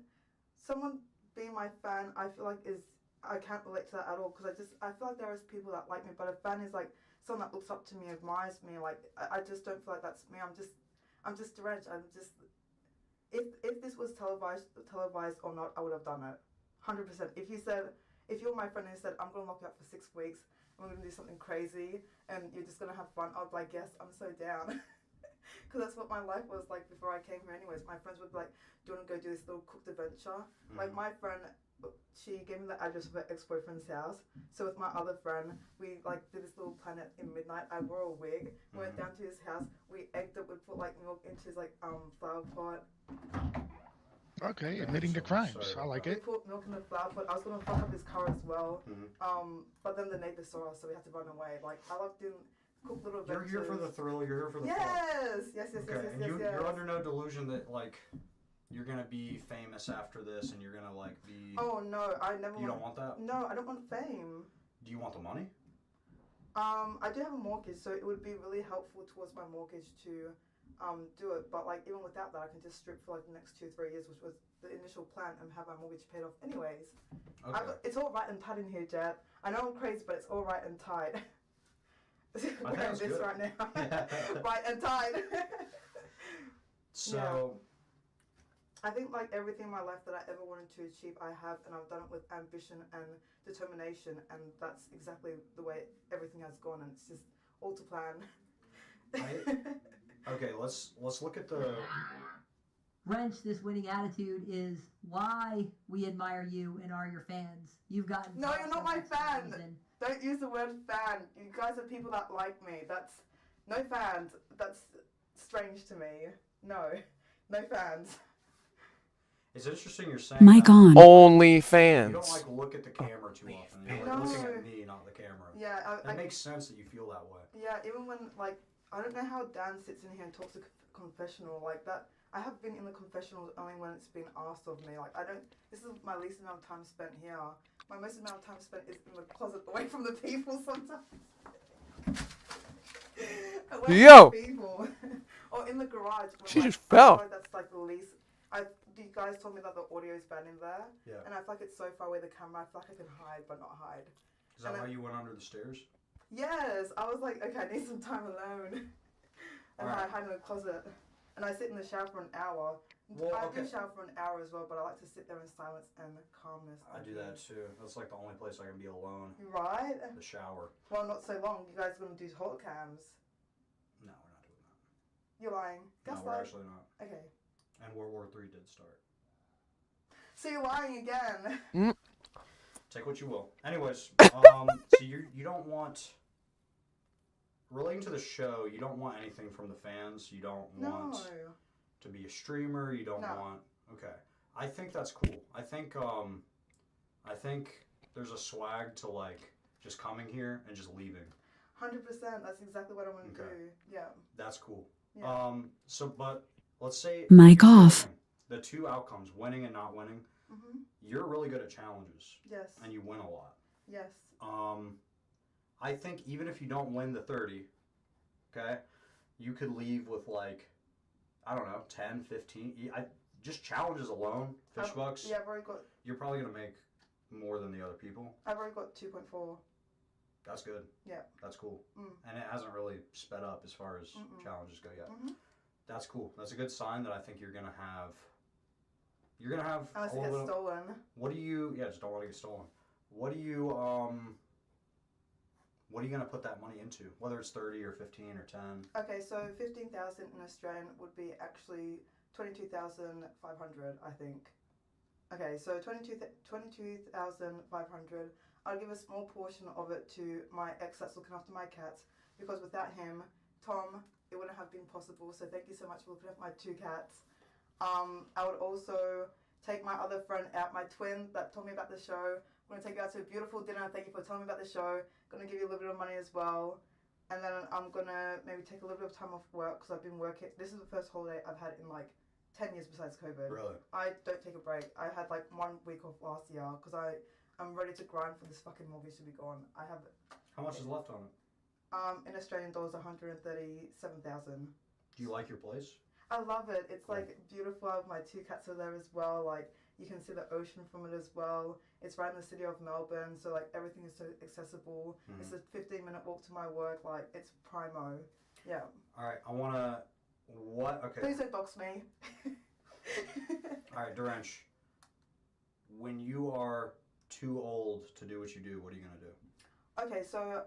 someone being my fan. I feel like I can't relate to that at all because I feel like there is people that like me, but a fan is like someone that looks up to me, admires me. Like I just don't feel like that's me. I'm just drenched. I'm just if this was televised or not, I would have done it, 100%. If you're my friend and you said I'm gonna lock you up for 6 weeks and we're gonna do something crazy and you're just gonna have fun, I'd be like, yes, I'm so down. Because that's what my life was like before I came here anyways. My friends would be like, do you want to go do this little cooked adventure? Like my friend, she gave me the address of her ex-boyfriend's house. So with my other friend, we like did this little planet in midnight. I wore a wig, went down to his house, we egged it, we put like milk into his like flower pot. Okay, admitting to crimes. I like it. We put milk in the flower pot. I was gonna fuck up his car as well. But then the neighbors saw us, so we had to run away. Like I loved doing cool little adventures. You're here for the thrill. You're here for the fun. Yes. Okay, and you're under no delusion that like you're gonna be famous after this, and you're gonna like be. Oh no, I never. You don't want that? No, I don't want fame. Do you want the money? I do have a mortgage, so it would be really helpful towards my mortgage to do it. But like even without that, I can just strip for like the next 2-3 years, which was the initial plan, and have my mortgage paid off anyways. Okay. It's all right and tight in here, Jet. I know I'm crazy, but it's all right and tight. We're doing this right now. Right and tight. So. Yeah. I think like everything in my life that I ever wanted to achieve, I have, and I've done it with ambition and determination, and that's exactly the way everything has gone, and it's just all to plan. Okay, let's look at the. Wrench, this winning attitude is why we admire you and are your fans. You've gotten. No, you're not my fan. Don't use the word fan. You guys are people that like me. No fans. That's strange to me. No fans. It's interesting you're saying Mic that. on. Only You fans. don't like look at the camera too often. You're like looking at me, not the camera. Yeah, That makes sense that you feel that way. Yeah, even when like I don't know how Dan sits in here and talks to confessional like that. I have been in the confessionals only when it's been asked of me. Like I don't. This is my least amount of time spent here. My most amount of time spent is in the closet, away from the people sometimes. Yo. People. Or in the garage. When, She like, just fell. I feel like that's like the least. You guys told me that the audio is bad in there. Yeah. And I feel like it's so far away the camera. I feel like I can hide but not hide. Is that why you went under the stairs? Yes, I was like, okay, I need some time alone. And I hide in the closet. And I sit in the shower for an hour. Well, I do shower for an hour as well, but I like to sit there in silence and calmness. I do that too. That's like the only place I can be alone. Right? The shower. Well, not so long. You guys are going to do hot cams. No, we're not doing that. You're lying. No, we're actually not. Okay. And World War III did start. So you're lying again. Take what you will. Anyways, so you don't want, relating to the show, you don't want anything from the fans. You don't want to be a streamer. You don't want. Okay, I think that's cool. I think there's a swag to like just coming here and just leaving. 100%. That's exactly what I want to do. Yeah. That's cool. Yeah. But let's say Mic off. The two outcomes, winning and not winning. Mm-hmm. You're really good at challenges. Yes. And you win a lot. Yes. I think even if you don't win the 30, okay, you could leave with like, I don't know, 10, 15. Just challenges alone, fish bucks. Yeah, I've already got. You're probably gonna make more than the other people. I've already got 2.4. That's good. Yeah. That's cool. And it hasn't really sped up as far as challenges go yet. That's cool. That's a good sign that I think you're gonna have. You're gonna have. Unless it gets stolen. What do you? Yeah, just don't want to get stolen. What do you? What are you gonna put that money into? Whether it's 30 or 15 or 10. Okay, so 15,000 in Australian would be actually 22,500, I think. Okay, so 22,500. I'll give a small portion of it to my ex that's looking after my cats, because without him, Tom, it wouldn't have been possible. So thank you so much for looking after my 2 cats. I would also take my other friend out, my twin that told me about the show. I'm going to take you out to a beautiful dinner. Thank you for telling me about the show. Going to give you a little bit of money as well. And then I'm going to maybe take a little bit of time off work because I've been working. This is the first holiday I've had in like 10 years besides COVID. Really? I don't take a break. I had like 1 week off last year because I'm ready to grind for this fucking mortgage to be gone. I have. How much is left on it? In Australian dollars, 137,000. Do you like your place? I love it. It's like beautiful. My 2 cats are there as well. Like you can see the ocean from it as well. It's right in the city of Melbourne, so like everything is so accessible. It's a 15-minute walk to my work. Like it's primo. Yeah. All right. I wanna. What? Okay. Please don't dox me. All right, Duranch. When you are too old to do what you do, what are you gonna do? Okay, so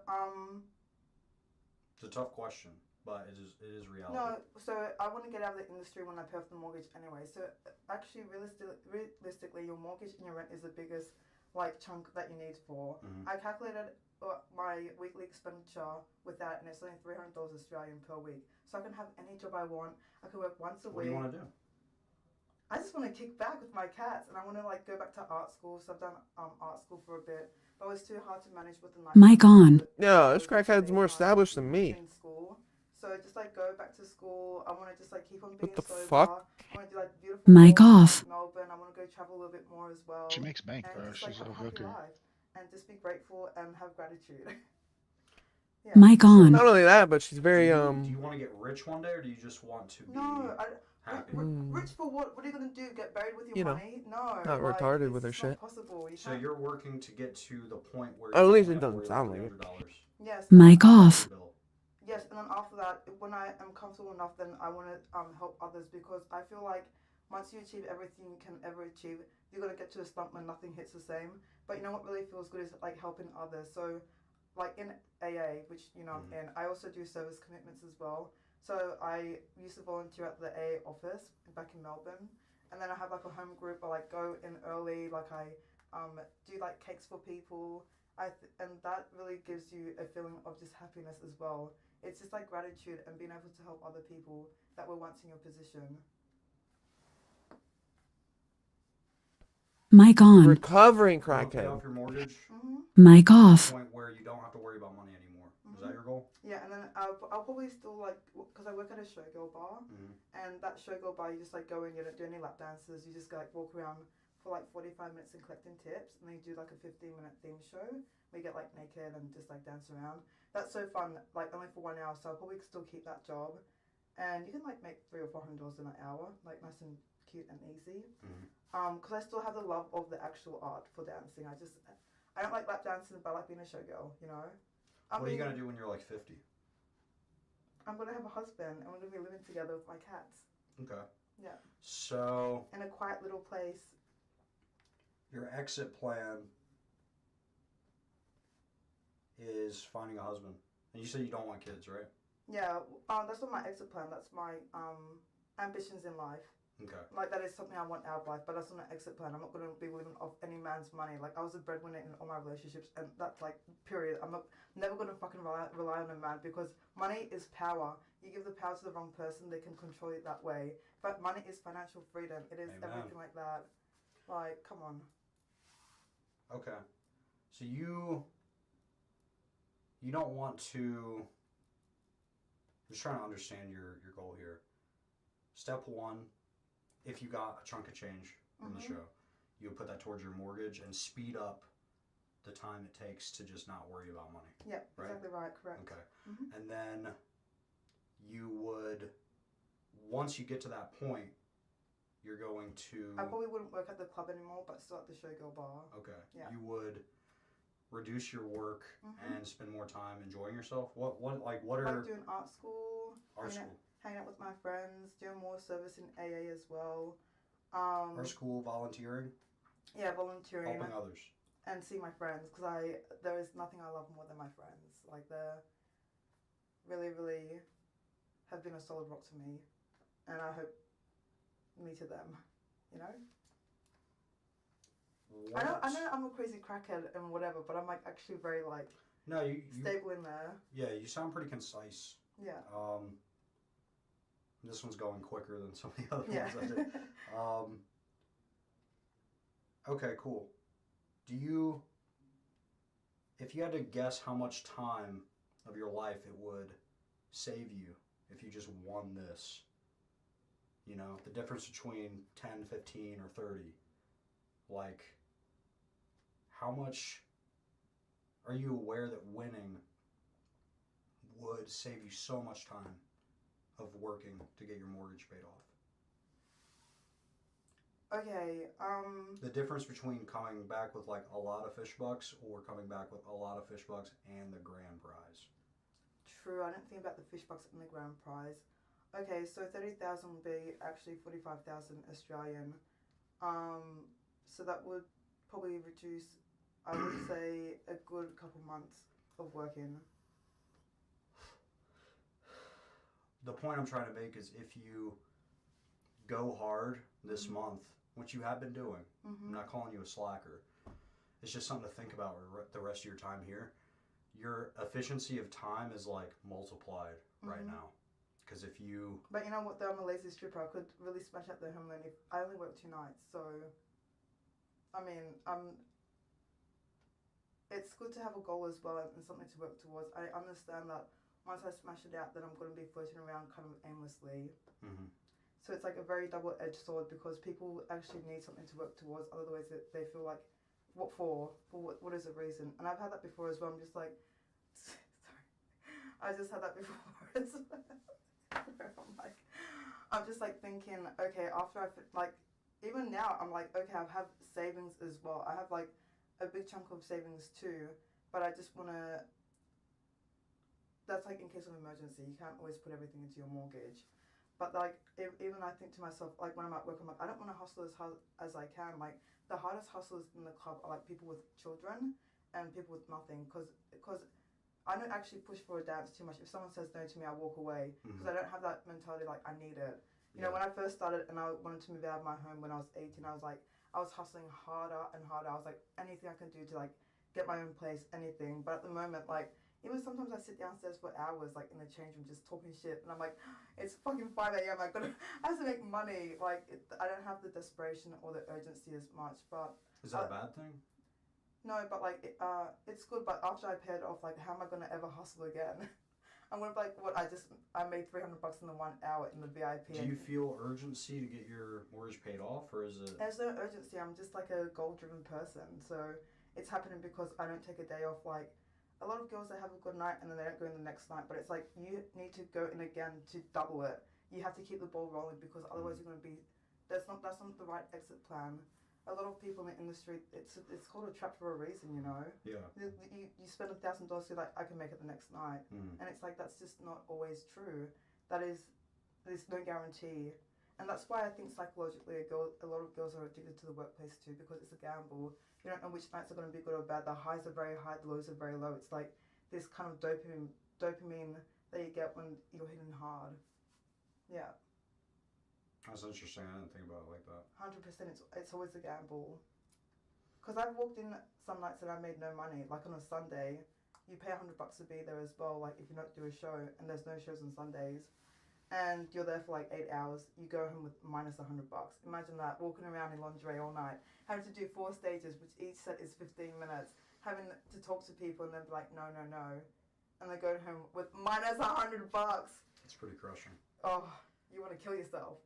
It's a tough question, but it is reality. No, so I want to get out of the industry when I pay off the mortgage anyway. So actually, realistically, your mortgage and your rent is the biggest like chunk that you need for. I calculated my weekly expenditure with that, and it's only $300 Australian per week. So I can have any job I want. I can work once a week. What do you want to do? I just want to kick back with my cats, and I want to like go back to art school. So I've done art school for a bit, but it was too hard to manage with the night. Mic on. Yeah, this crackhead's more established than me. In school. So just like go back to school. I want to just like keep on being What the sober. fuck? I want to do like beautiful Mic walks off. in Melbourne. I want to go travel a little bit more as well. She makes bank, bro. And just, She's like, a have happy hooker. life and just be grateful and have gratitude. Mic on. Not only that, but she's very Do you want to get rich one day, or do you just want to be happy? Rich for what? What are you gonna do? Get buried with your You know, money? No. not like, retarded with her it's not shit. possible. You So can't- you're working to get to the point where. At you least can it doesn't afford sound like it. $300. Yes. Mic off. Yes, and then after that, when I am comfortable enough, then I want to help others, because I feel like once you achieve everything you can ever achieve, you're gonna get to a slump when nothing hits the same. But you know what really feels good is like helping others. So, like in AA, which you know I'm in, I also do service commitments as well. So I used to volunteer at the AA office back in Melbourne, and then I have like a home group. I like go in early, like I do like cakes for people. And that really gives you a feeling of just happiness as well. It's just like gratitude and being able to help other people that were once in your position. Mic on. Recovering Pay off crackhead. your mortgage. Mic To off. the point where you don't have to worry about money anymore. Is that your goal? Yeah, and then I'll probably still like, because I work at a showgirl bar, and that showgirl bar, you just like go in, you don't do any lap dances, you just like walk around for like 45 minutes and collecting tips, and then you do like a 15-minute theme show where you get like naked and just like dance around. That's so fun, like only for 1 hour, so I'll probably still keep that job. And you can like make $300 or $400 in an hour, like nice and cute and easy. Because I still have the love of the actual art for dancing. I don't like lap dancing, but I like being a showgirl, you know? What are you going to do when you're like 50? I'm going to have a husband, and we're going to be living together with my cats. Okay. Yeah. So... in a quiet little place. Your exit plan is finding a husband. And you said you don't want kids, right? Yeah, that's not my exit plan. That's my ambitions in life. Okay. Like, that is something I want out of life, but that's not an exit plan. I'm not going to be living off any man's money. Like, I was a breadwinner in all my relationships, and that's, like, period. I'm never going to fucking rely on a man, because money is power. You give the power to the wrong person, they can control it that way. But money is financial freedom. It is everything like that. Like, come on. Okay. So you don't want to... I'm just trying to understand your goal here. Step one, if you got a chunk of change from the show, you would put that towards your mortgage and speed up the time it takes to just not worry about money. Yeah, right? exactly right, correct. Okay. And then you would, once you get to that point, you're going to... I probably wouldn't work at the club anymore, but still at the showgirl bar. Okay. Yeah. You would reduce your work and spend more time enjoying yourself. What are... Like doing art school. Hanging out with my friends, doing more service in AA as well. Art school, volunteering? Yeah, volunteering. Helping others. And see my friends, because there is nothing I love more than my friends. Like, they're really, really have been a solid rock to me. And I hope me to them, you know? I know I'm a crazy crackhead and whatever, but I'm like actually very like stable in there. Yeah, you sound pretty concise. Yeah. This one's going quicker than some of the other ones I did. Okay, cool. If you had to guess how much time of your life it would save you if you just won this, you know, the difference between 10, 15, or 30, like, how much are you aware that winning would save you so much time of working to get your mortgage paid off? Okay, The difference between coming back with like a lot of fish bucks or coming back with a lot of fish bucks and the grand prize. True, I didn't think about the fish bucks and the grand prize. Okay, so 30,000 would be actually 45,000 Australian. So that would probably reduce, I would say, a good couple months of working. The point I'm trying to make is if you go hard this month, which you have been doing, I'm not calling you a slacker, it's just something to think about the rest of your time here. Your efficiency of time is like multiplied right now. Because if you... But you know what, though, I'm a lazy stripper. I could really smash out the home loan if I only work 2 nights. So, I mean, it's good to have a goal as well and something to work towards. I understand that once I smash it out, then I'm going to be floating around kind of aimlessly. So it's like a very double-edged sword, because people actually need something to work towards. Otherwise, they feel like, what for? What is the reason? And I've had that before as well. I'm just like, sorry. I just had that before as well. I'm just like thinking, okay, after even now, I'm like, okay, I have savings as well. I have like a big chunk of savings too, but I just want to, that's like in case of emergency. You can't always put everything into your mortgage. But like, even I think to myself, like when I'm at work, I'm like, I don't want to hustle as hard as I can. Like, the hardest hustlers in the club are like people with children and people with nothing, because I don't actually push for a dance too much. If someone says no to me, I walk away, because I don't have that mentality like I need it. You know, when I first started and I wanted to move out of my home when I was 18, I was hustling harder and harder. I was like, anything I can do to like get my own place, anything. But at the moment, like, even sometimes I sit downstairs for hours, like, in the change room just talking shit. And I'm like, it's fucking 5 a.m. I have to make money. Like, I don't have the desperation or the urgency as much. But Is that a bad thing? no, but like, it's good. But after I pay it off, like, how am I going to ever hustle again? I'm going to be like, what, I made $300 in the 1 hour in the VIP. Do you feel urgency to get your mortgage paid off, or is it? There's no urgency. I'm just like a goal-driven person. So it's happening because I don't take a day off. Like, a lot of girls, they have a good night and then they don't go in the next night. But it's like, you need to go in again to double it. You have to keep the ball rolling because otherwise you're going to be, that's not the right exit plan. A lot of people in the industry, it's called a trap for a reason, you know? Yeah. You spend $1,000, you're like, I can make it the next night. And it's like, that's just not always true. There's no guarantee. And that's why I think psychologically a lot of girls are addicted to the workplace too, because it's a gamble. You don't know which nights are going to be good or bad. The highs are very high, the lows are very low. It's like this kind of dopamine that you get when you're hitting hard. Yeah. That's interesting. I didn't think about it like that. 100%. It's always a gamble. Because I've walked in some nights that I made no money. Like on a Sunday, you pay $100 to be there as well. Like if you don't do a show, and there's no shows on Sundays, and you're there for like 8 hours, you go home with minus $100. Imagine that, walking around in lingerie all night, having to do 4 stages, which each set is 15 minutes, having to talk to people and then be like, no, and they go home with minus $100. It's pretty crushing. Oh, you want to kill yourself.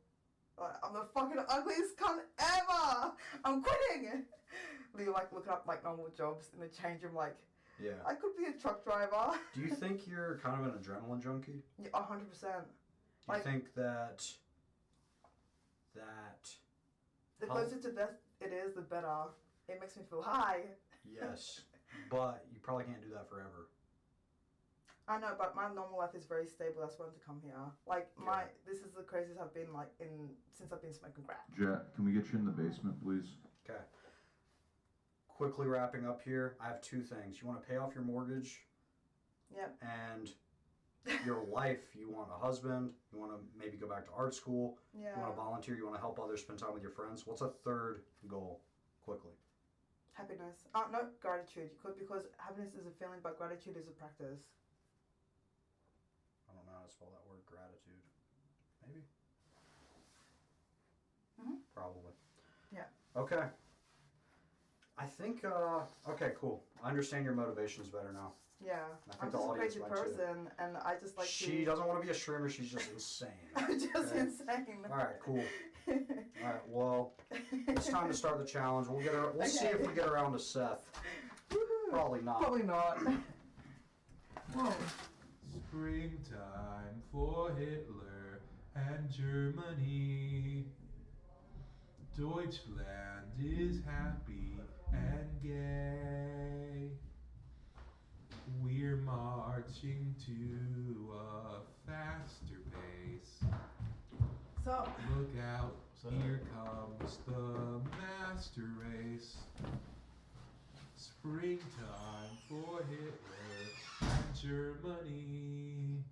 I'm the fucking ugliest cunt ever. I'm quitting. You like looking up like normal jobs in the change room, like, yeah, I could be a truck driver. Do you think you're kind of an adrenaline junkie? Yeah, 100%. Do you think that the closer to death it is, the better. It makes me feel high. Yes, but you probably can't do that forever. I know, but my normal life is very stable. That's why I want to come here. Like this is the craziest I've been like since I've been smoking crack. Jet, can we get you in the basement, please? Okay. Quickly wrapping up here, I have 2 things. You want to pay off your mortgage. Yep. And your life. You want a husband. You want to maybe go back to art school. Yeah. You want to volunteer. You want to help others, spend time with your friends. What's a 3rd goal? Quickly. Happiness. No, gratitude. You could, because happiness is a feeling, but gratitude is a practice. I don't know how to spell that word, gratitude. Maybe? Probably. Yeah. Okay. I think, okay, cool. I understand your motivations better now. Yeah. I think I'm the just a audience crazy might too. person, and I just like She doesn't want to be a streamer, she's just insane. I'm just insane. Alright, cool. Alright, well, it's time to start the challenge. We'll see if we get around to Seth. Probably not. Probably not. Whoa. Springtime for Hitler and Germany. Deutschland is happy and gay. We're marching to a faster pace. So look out, here comes the master race. Springtime for Hitler and Germany.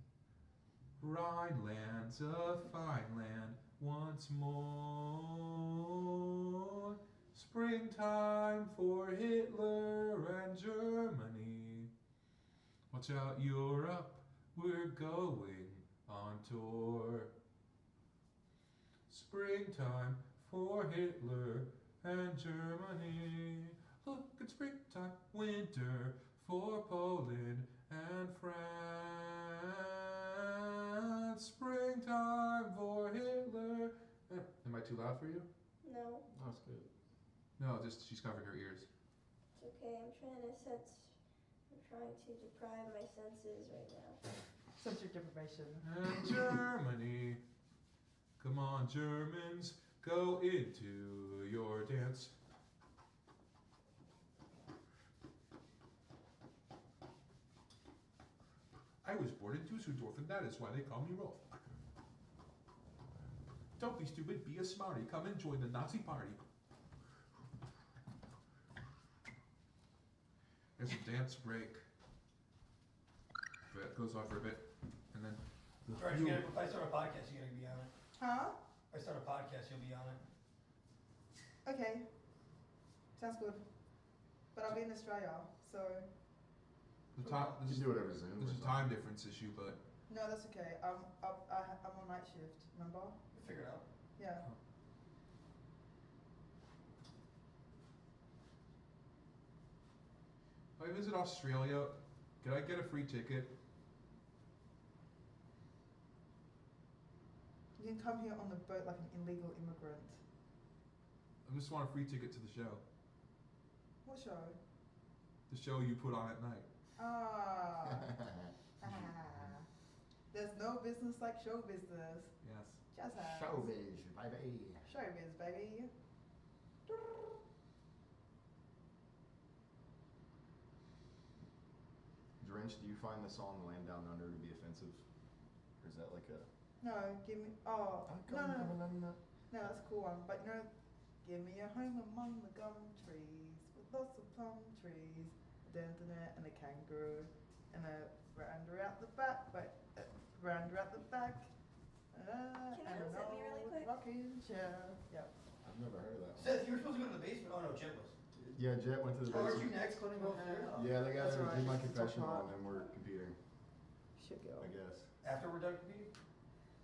Rhineland's a fine land once more. Springtime for Hitler and Germany. Watch out, Europe, we're going on tour. Springtime for Hitler and Germany. Look at springtime, winter for Poland and France. Springtime for Hitler. Am I too loud for you? No. That's good. No, just she's covering her ears. It's okay. I'm trying to deprive my senses right now. Sensory deprivation. And Germany. Come on, Germans, go into your dance. I was born in Dusseldorf, and that is why they call me Rolf. Don't be stupid, be a smarty. Come and join the Nazi party. There's a dance break. It goes on for a bit, and then... George, if I start a podcast, you're going to be on it. Huh? If I start a podcast, you'll be on it. Okay. Sounds good. But I'll be in Australia, so. The time, You can do whatever Zoom. There's a time difference issue, but No, that's okay. I'm on night shift. Remember? Figure it out. Yeah. if I visit Australia, can I get a free ticket? You can come here on the boat like an illegal immigrant. I just want a free ticket to the show. What show? The show you put on at night. Ah. There's no business like show business. Yes. Just have. Showbiz, baby. Showbiz, baby. Drench, do you find the song Land Down Under to be offensive? Or is that like a... No, give me. Oh, no, that's a cool one. But you know, give me a home among the gum trees with lots of plum trees, a internet and a kangaroo, and a veranda out the back, veranda out the back, and an old rocking chair. Yep. I've never heard of that one. Seth, you were supposed to go to the basement. Oh no, Jet was. Yeah, Jet went to the Aren't basement. you next? Go through. Yeah, they got That's to right. do my It's confessional hot. and then we're competing. Should go. I guess. After we're done competing?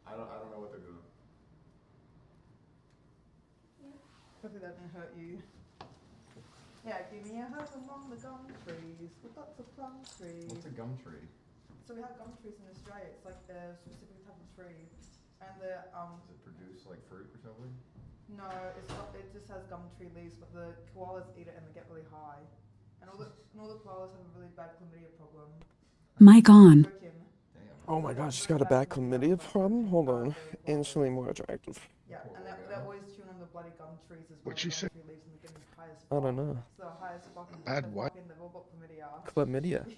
I don't know what they're doing. Hopefully that didn't hurt you. Yeah, give me a house among the gum trees with lots of plum trees. What's a gum tree? So we have gum trees in Australia. It's like a specific type of tree, and the Does it produce like fruit or something? No, it's not. It just has gum tree leaves, but the koalas eat it and they get really high, and all the koalas have a really bad chlamydia problem. Mic on. Oh my god, she's got a bad chlamydia problem? Hold on. Instantly more attractive. Yeah, and they always chew on the bloody gum trees as well. What'd she say? Gum tree leaves and they get them high as I don't know. It's the highest fucking. Bad they've what? They've all got chlamydia. Chlamydia.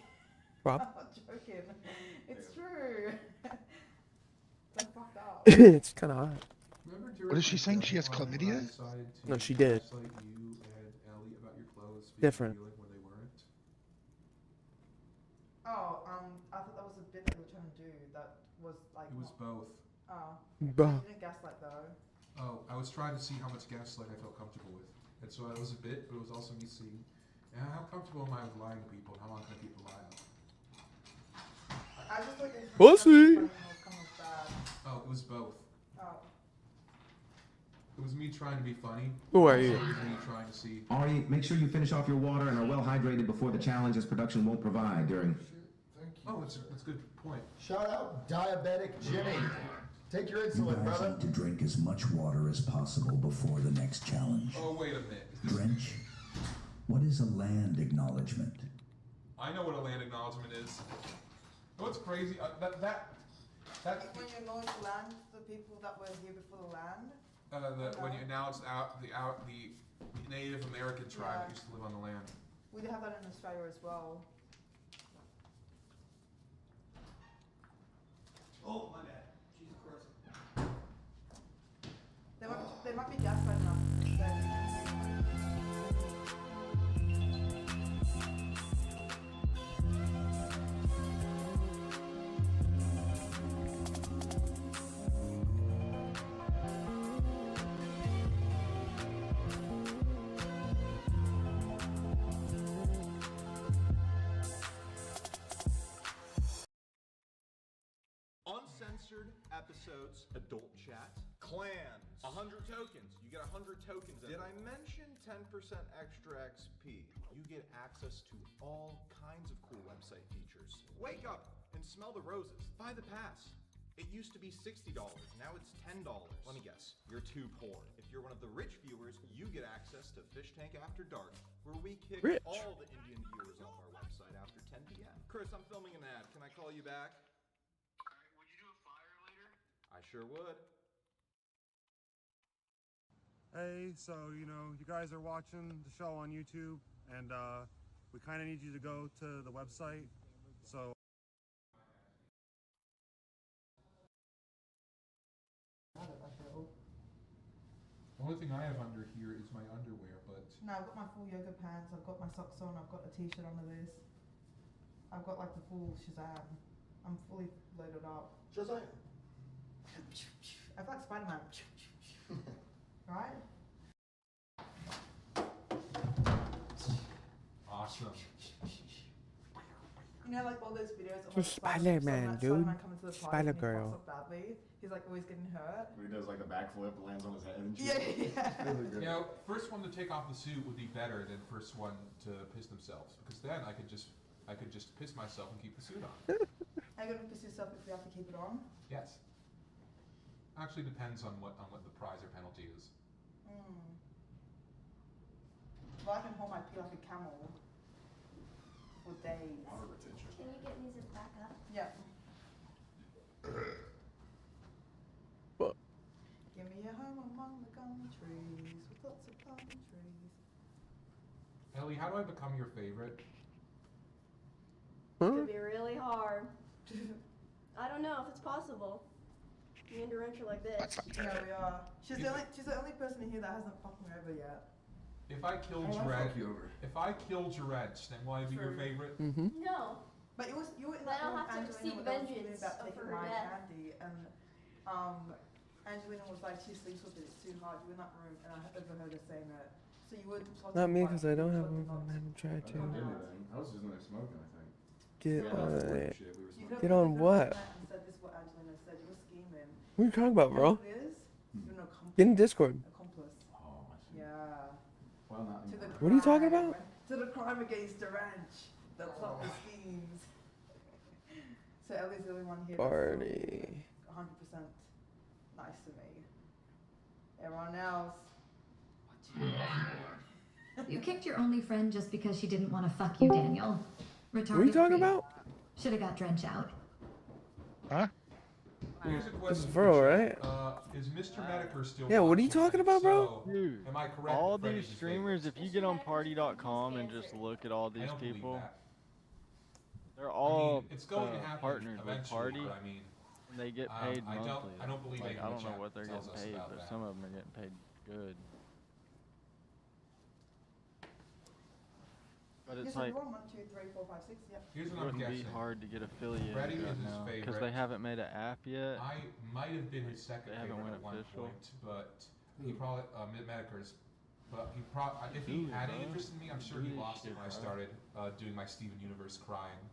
Rob? I'm not joking. It's true. They're fucked up. It's kind of hot. What is she saying? She has chlamydia? No, she did. You and Ellie about your clothes being Different. revealing when they weren't. Oh, I thought that was a bit that you were trying to do. That was like. It was both. Oh. Both. You didn't gaslight though. Oh, I was trying to see how much gaslight I felt comfortable with. And so it was a bit, but it was also me seeing how comfortable am I with lying to people and how long can I keep a lie out. I just thought it was Pussy! kind of bad. Oh, it was both. Oh. It was me trying to be funny. Who are you? It was me trying to see. Ari, make sure you finish off your water and are well hydrated before the challenge, as production won't provide during. Oh, that's a good point. Shout out Diabetic Jimmy. Take your insulin, guys brother. need to drink as much water as possible before the next challenge. Oh, wait a minute. Drench, what is a land acknowledgement? I know what a land acknowledgement is. You know what's crazy? That When you acknowledge the land, the people that were here before the land. when you announce the Native American tribe that used to live on the land. We have that in Australia as well. Oh, my bad. Jesus Christ. They might be gaslighting us. Uncensored episodes, adult chat, clans, 100 tokens. You get 100 tokens. Did I mention 10% extra XP? You get access to all kinds of cool website features. Wake up and smell the roses. Buy the pass. It used to be $60, now it's $10. Let me guess, you're too poor. If you're one of the rich viewers, you get access to FISHTANK After Dark, where we kick all the Indian viewers off our website after 10 p.m. Chris, I'm filming an ad. Can I call you back? I sure would. Hey, so, you guys are watching the show on YouTube, and we kind of need you to go to the website, so... The only thing I have under here is my underwear, but... No, I've got my full yoga pants, I've got my socks on, I've got a t-shirt under this. I've got like the full Shazam. I'm fully loaded up. Shazam! I feel like Spider-Man. Right? Awesome. You know, like all those videos of Just like Spider-Man, dude. Spider-Man coming to the party and he Spider-Girl. fucks up badly. He's like always getting hurt. Where he does like the backflip, lands on his head and shit. Yeah. You know, first one to take off the suit would be better than first one to piss themselves, because then I could just piss myself and keep the suit on. Are you gonna piss yourself if you have to keep it on? Yes. Actually, depends on what the prize or penalty is. Well, I can hold my pee like a camel for days. Can you get these back up? Yeah. What? Give me a home among the gum trees with lots of palm trees. Ellie, how do I become your favorite? It's gonna be really hard. I don't know if it's possible. Me and Dorentia like this. Yeah, we are. She's the only person in here that hasn't fucked me over yet. If I kill Jared, then will I be your favorite? No. But you were in But that I'll room, have to Angelina, seek when they were vengeance about for taking her my death. candy, and Angelina was like, she sleeps with it, it's too hard. You were in that room, and I overheard her saying that. So you would. Not me, because I don't have one. I haven't tried to. I was just in there smoking, I think. Get on it. You could've- Get you on could've what? done that and said this is what Angelina said. You were scheming. What are you talking about, You bro? know what it is? You're an accomplice. Get in Discord. Accomplice. Oh, I see. Yeah. Well, not To the anymore. What are you talking crime. about? To the crime against the ranch. The plot, the schemes. So Ellie's the only one here Party. that's 100% nice to me. Everyone else. You kicked your only friend just because she didn't want to fuck you, Daniel. Retarded What are you talking creep. about? Should have got Drench out. Huh? Here's a This is question Furl, for you. right? Is Mr. Mediker still Yeah, what are you watching? talking about, bro? So, Dude, am I correct? all that Freddy's these his streamers, favorite? if you get on party.com and just look at all I these don't believe people, that. they're I all mean, it's going to happen partnered with eventually, Party, but I mean, and they get paid I monthly. don't believe like, anything I the don't know chat what they're tells getting us paid, about but that. some of them are getting paid good. But it's Yes, like, you want 1, 2, 3, 4, 5, 6, yep. Here's it what I'm wouldn't be guessing. hard to get affiliated Freddy right is his now, favorite. because they haven't made an app yet. I might have been his second They haven't favorite went at one official. point, but he probably Mediker's. But he probably, if he Dude, had any bro. interest in me, I'm sure Do he this lost it shit, when I bro. started doing my Steven Universe crying.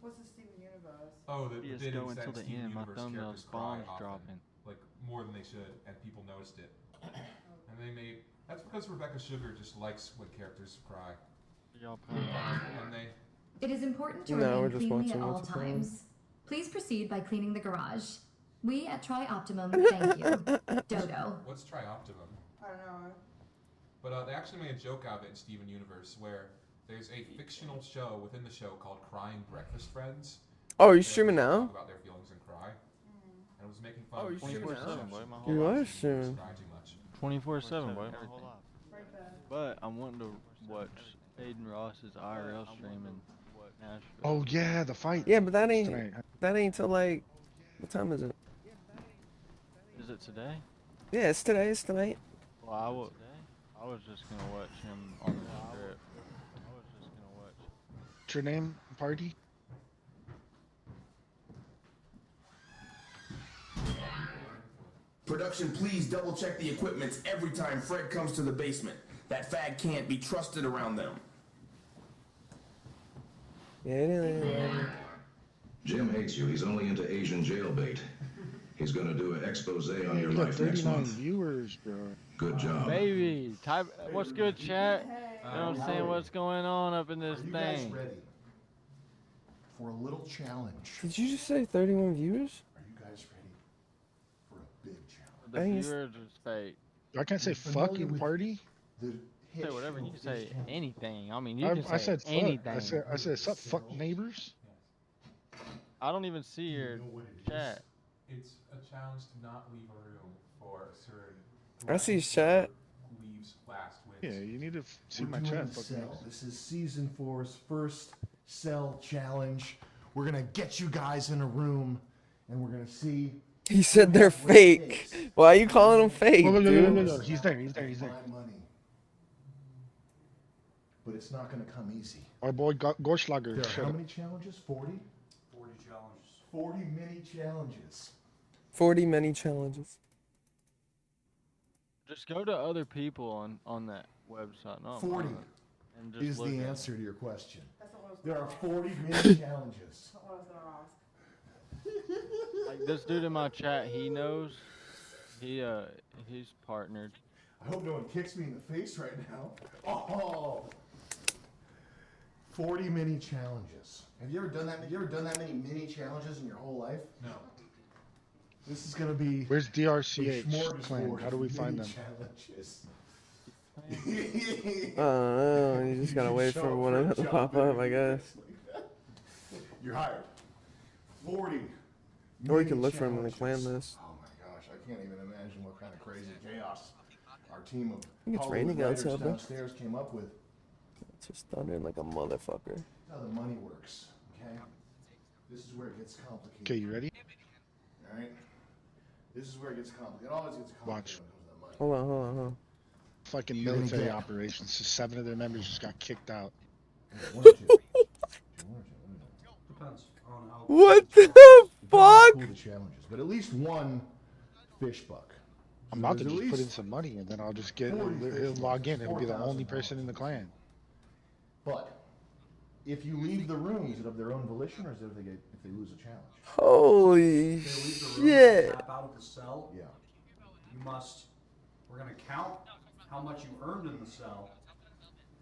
What's the Steven Universe? Oh, the Just bit go is until that the Steven end. My Universe thumbnail's characters cry bombs often, dropping. like more than they should, and people noticed it. And they made. That's because Rebecca Sugar just likes when characters cry. Y'all playing? And they. It is important to No, we're remain just cleanly at watching all what's going on. times. Please proceed by cleaning the garage. We at Tri-Optimum thank you. Dodo. What's Tri-Optimum? I don't know. But they actually made a joke out of it in Steven Universe where there's a fictional show within the show called Crying Breakfast Friends. Oh, are you They streaming actually now? talk about their feelings and cry. And it was making fun Oh, of you streaming now? 24/7, boy. My whole You life. are streaming. cry too much. 24/7, boy. Right there. But I'm wanting to watch Aiden Ross's IRL stream in Nashville. Oh yeah, the fight. Yeah, but that ain't Tonight. till like, what time is it? Is it today? Yeah, it's today. It's tonight. Well, I was just gonna watch him on the strip. I was just gonna watch. What's your name? Party? Production, please double check the equipment every time Fred comes to the basement. That fag can't be trusted around them. Jim hates you. He's only into Asian jailbait. He's gonna do an expose on your You got life next 39 month. viewers, bro. Good job. Baby, type. What's good, chat? You know what I'm saying? What's going on up in this Are you guys thing? ready for a little challenge? Did you just say 31 viewers? Are you guys ready for a big challenge? The I think it's- viewers are fake. I can't say fucking party. The Say hit whatever. show You can say anything. I mean, you I can say said fuck. anything. I said sup fuck neighbors. I don't even see your know what it is? chat. It's a challenge to not leave a room for a certain. I see his chat. Who leaves last wins. Yeah, you need to see We're my doing chat. the Fucking cell. This is season 4's first cell challenge. We're gonna get you guys in a room, and we're gonna see. He said they're fake. Why are you calling them fake, No, dude? he's there. He's there. My money. But it's not gonna come easy. Our boy Gorschlager. There are Shut how up. many challenges? 40? 40 challenges. 40 mini challenges. 40 many challenges. Just go to other people on that website. Not 40 mine, and just is look the at answer to your question. That's not what I was There are 40 mini challenges. What I was gonna ask. Like this dude in my chat, he knows. He's partnered. I hope no one kicks me in the face right now. Oh, 40 mini challenges. Have you ever done that? Have you ever done that many mini challenges in your whole life? No. This is gonna be. Where's a DRCH clan? smorgasbord How do we of find mini them? Challenges. Oh, you just gotta wait for one of them to pop up, I guess. You're hired. 40. Or you can look for them in the clan list. Oh my gosh, I can't even imagine what kind of crazy chaos our team of think it's Hollywood raining writers outside, bro. downstairs came up with. It's just thundering like a motherfucker. That's how the money works, okay? This is where it gets complicated. Okay, you ready? All right. This is where it gets complicated. It always gets complicated. Watch. Hold on. Fucking You're gonna military get- operations. So 7 of their members just got kicked out. Depends on how. What the fuck? Cool the challenges, but at least one fish buck. I'm about to there's just at put in least some money and then I'll just get. 40 He'll fish log in. bucks, He'll be the only $4,000. person in the clan. But if you leave the room, is it of their own volition, or is it if they lose a challenge? Holy If they leave the room, shit. tap out of the cell. Yeah. You must. We're gonna count how much you earned in the cell,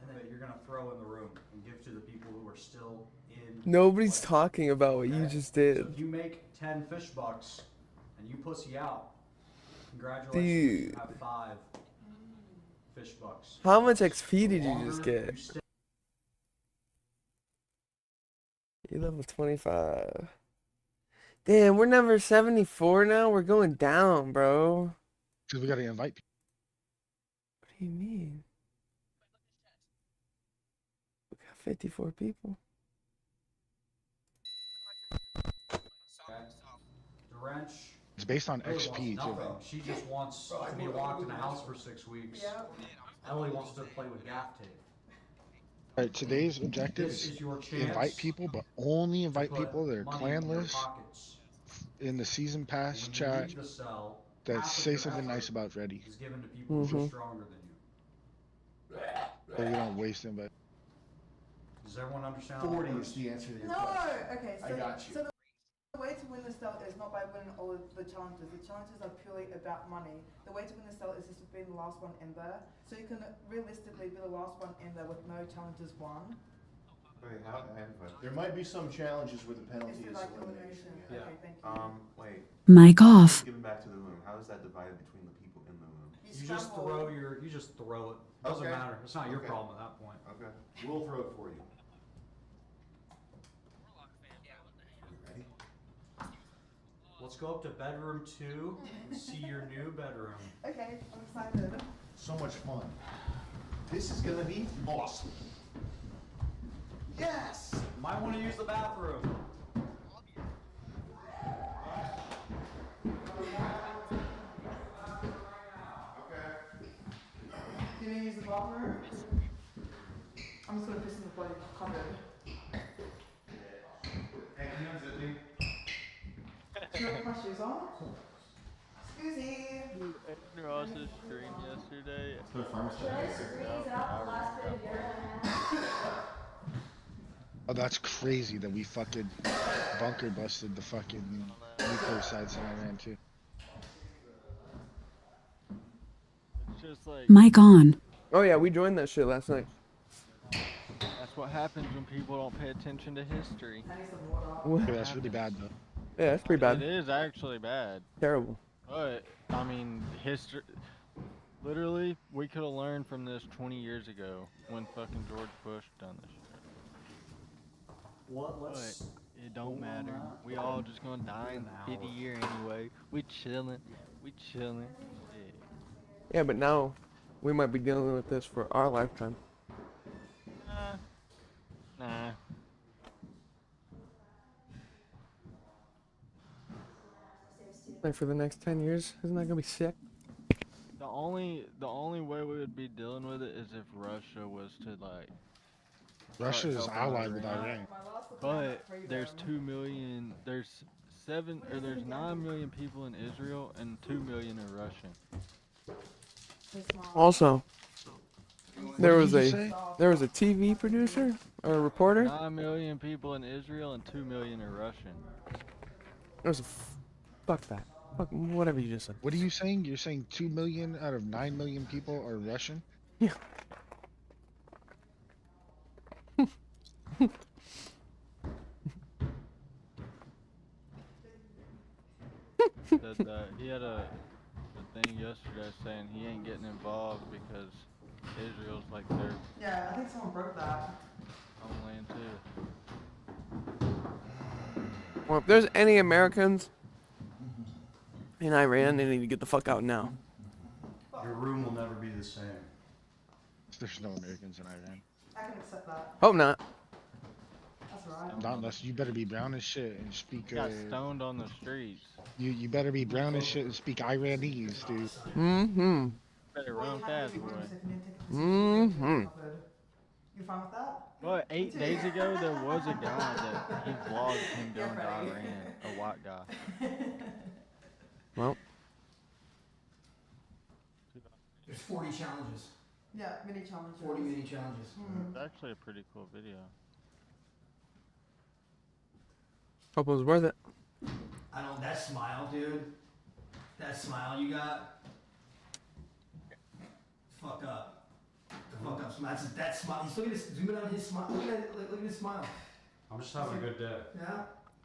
and then you're gonna throw in the room and give to the people who are still in. Nobody's talking about what you just So did. if you make 10 fish bucks and you pussy out, congratulations, Dude. you have 5 fish bucks. How much XP The did you longer just get? you stay- You level 25. Damn, we're number 74 now? We're going down, bro. Because we got to invite people. What do you mean? We got 54 people. Okay. The wrench. It's based on really XP, wants too. nothing. She just wants to be locked in a house for 6 weeks. Ellie wants to play with gaff tape. Alright, today's objective This is is your chance invite people, but only invite put people that are money in your clanless pockets. in the season pass When you chat leave the cell, that half of say your something effort nice about Freddy. is given to people who are stronger than you. So you don't waste them, but Does everyone understand? how that 40 works? is the answer to your No, question. okay, so, I got you. so the way to win the cell is not by winning all of the challenges. The challenges are purely about money. The way to win the cell is just being the last one in there. So you can realistically be the last one in there with no challenges won. Wait, how? There might be some challenges where the penalty It's is like elimination. elimination. Yeah. Okay, thank you. Wait. Mic off. Giving back to the room. How is that divided between the people in the room? You just throw you just throw it. Doesn't Okay. matter. It's not your Okay. problem at that point. Okay. We'll throw it for you. Ready? Let's go up to bedroom 2 and see your new bedroom. Okay, I'm excited. So much fun. This is gonna be awesome. Yes! Might want to use the bathroom. Can you use the bathroom? I'm just gonna piss in the bloody cupboard. Hey, can you unzip me? Do you want my shoes on? Excuse me. Ross's stream yesterday. Should I squeeze out the last bit of urine? oh, that's crazy that we fucking bunker busted the fucking nuclear sites in Iran too. It's just like Mic on. Oh yeah, we joined that shit last night. that's what happens when people don't pay attention to history. What? Yeah, that's really bad though. Yeah, that's pretty bad. It is actually bad. Terrible. But I mean, history. Literally, we could have learned from this 20 years ago when fucking George Bush done this shit. What? But Let's. it don't matter. We all just gonna die in 50 years anyway. We chilling. We chilling. Yeah. Yeah, but now we might be dealing with this for our lifetime. Nah. Like for the next 10 years, isn't that gonna be sick? The only way we would be dealing with it is if Russia was to like. Russia is helping allied with Iran. But there's 2 million. There's 9 million people in Israel and 2 million in Russia. Also, There What was did you a say? TV producer or a reporter. 9 million people in Israel and 2 million are Russian. There's a fuck that. Fuck whatever you just said. What are you saying? You're saying 2 million out of 9 million people are Russian? Yeah. Said that he had a thing yesterday saying he ain't getting involved because Israel's like their Yeah, I think someone broke that. homeland too. Well, if there's any Americans in Iran, they need to get the fuck out now. Your room will never be the same. There's no Americans in Iran. I can accept that. Hope not. That's alright. Not unless you better be brown as shit and speak. Got stoned on the streets. You better be brown as shit and speak Iranese, dude. Mm-hmm. Better run fast, boy. Mm-hmm. You fine with that? Well, 8 days ago there was a guy that he vlogged him going to Iran, a white guy. Well. There's 40 challenges. Yeah, mini challenges. 40 mini challenges. It's actually a pretty cool video. Hope it was worth it. I don't. That smile, dude. That smile you got. Fuck up. The fuck up smile. That smile. He's looking at this. Zoom in on his smile. Look at his smile. I'm just having a good day. Yeah.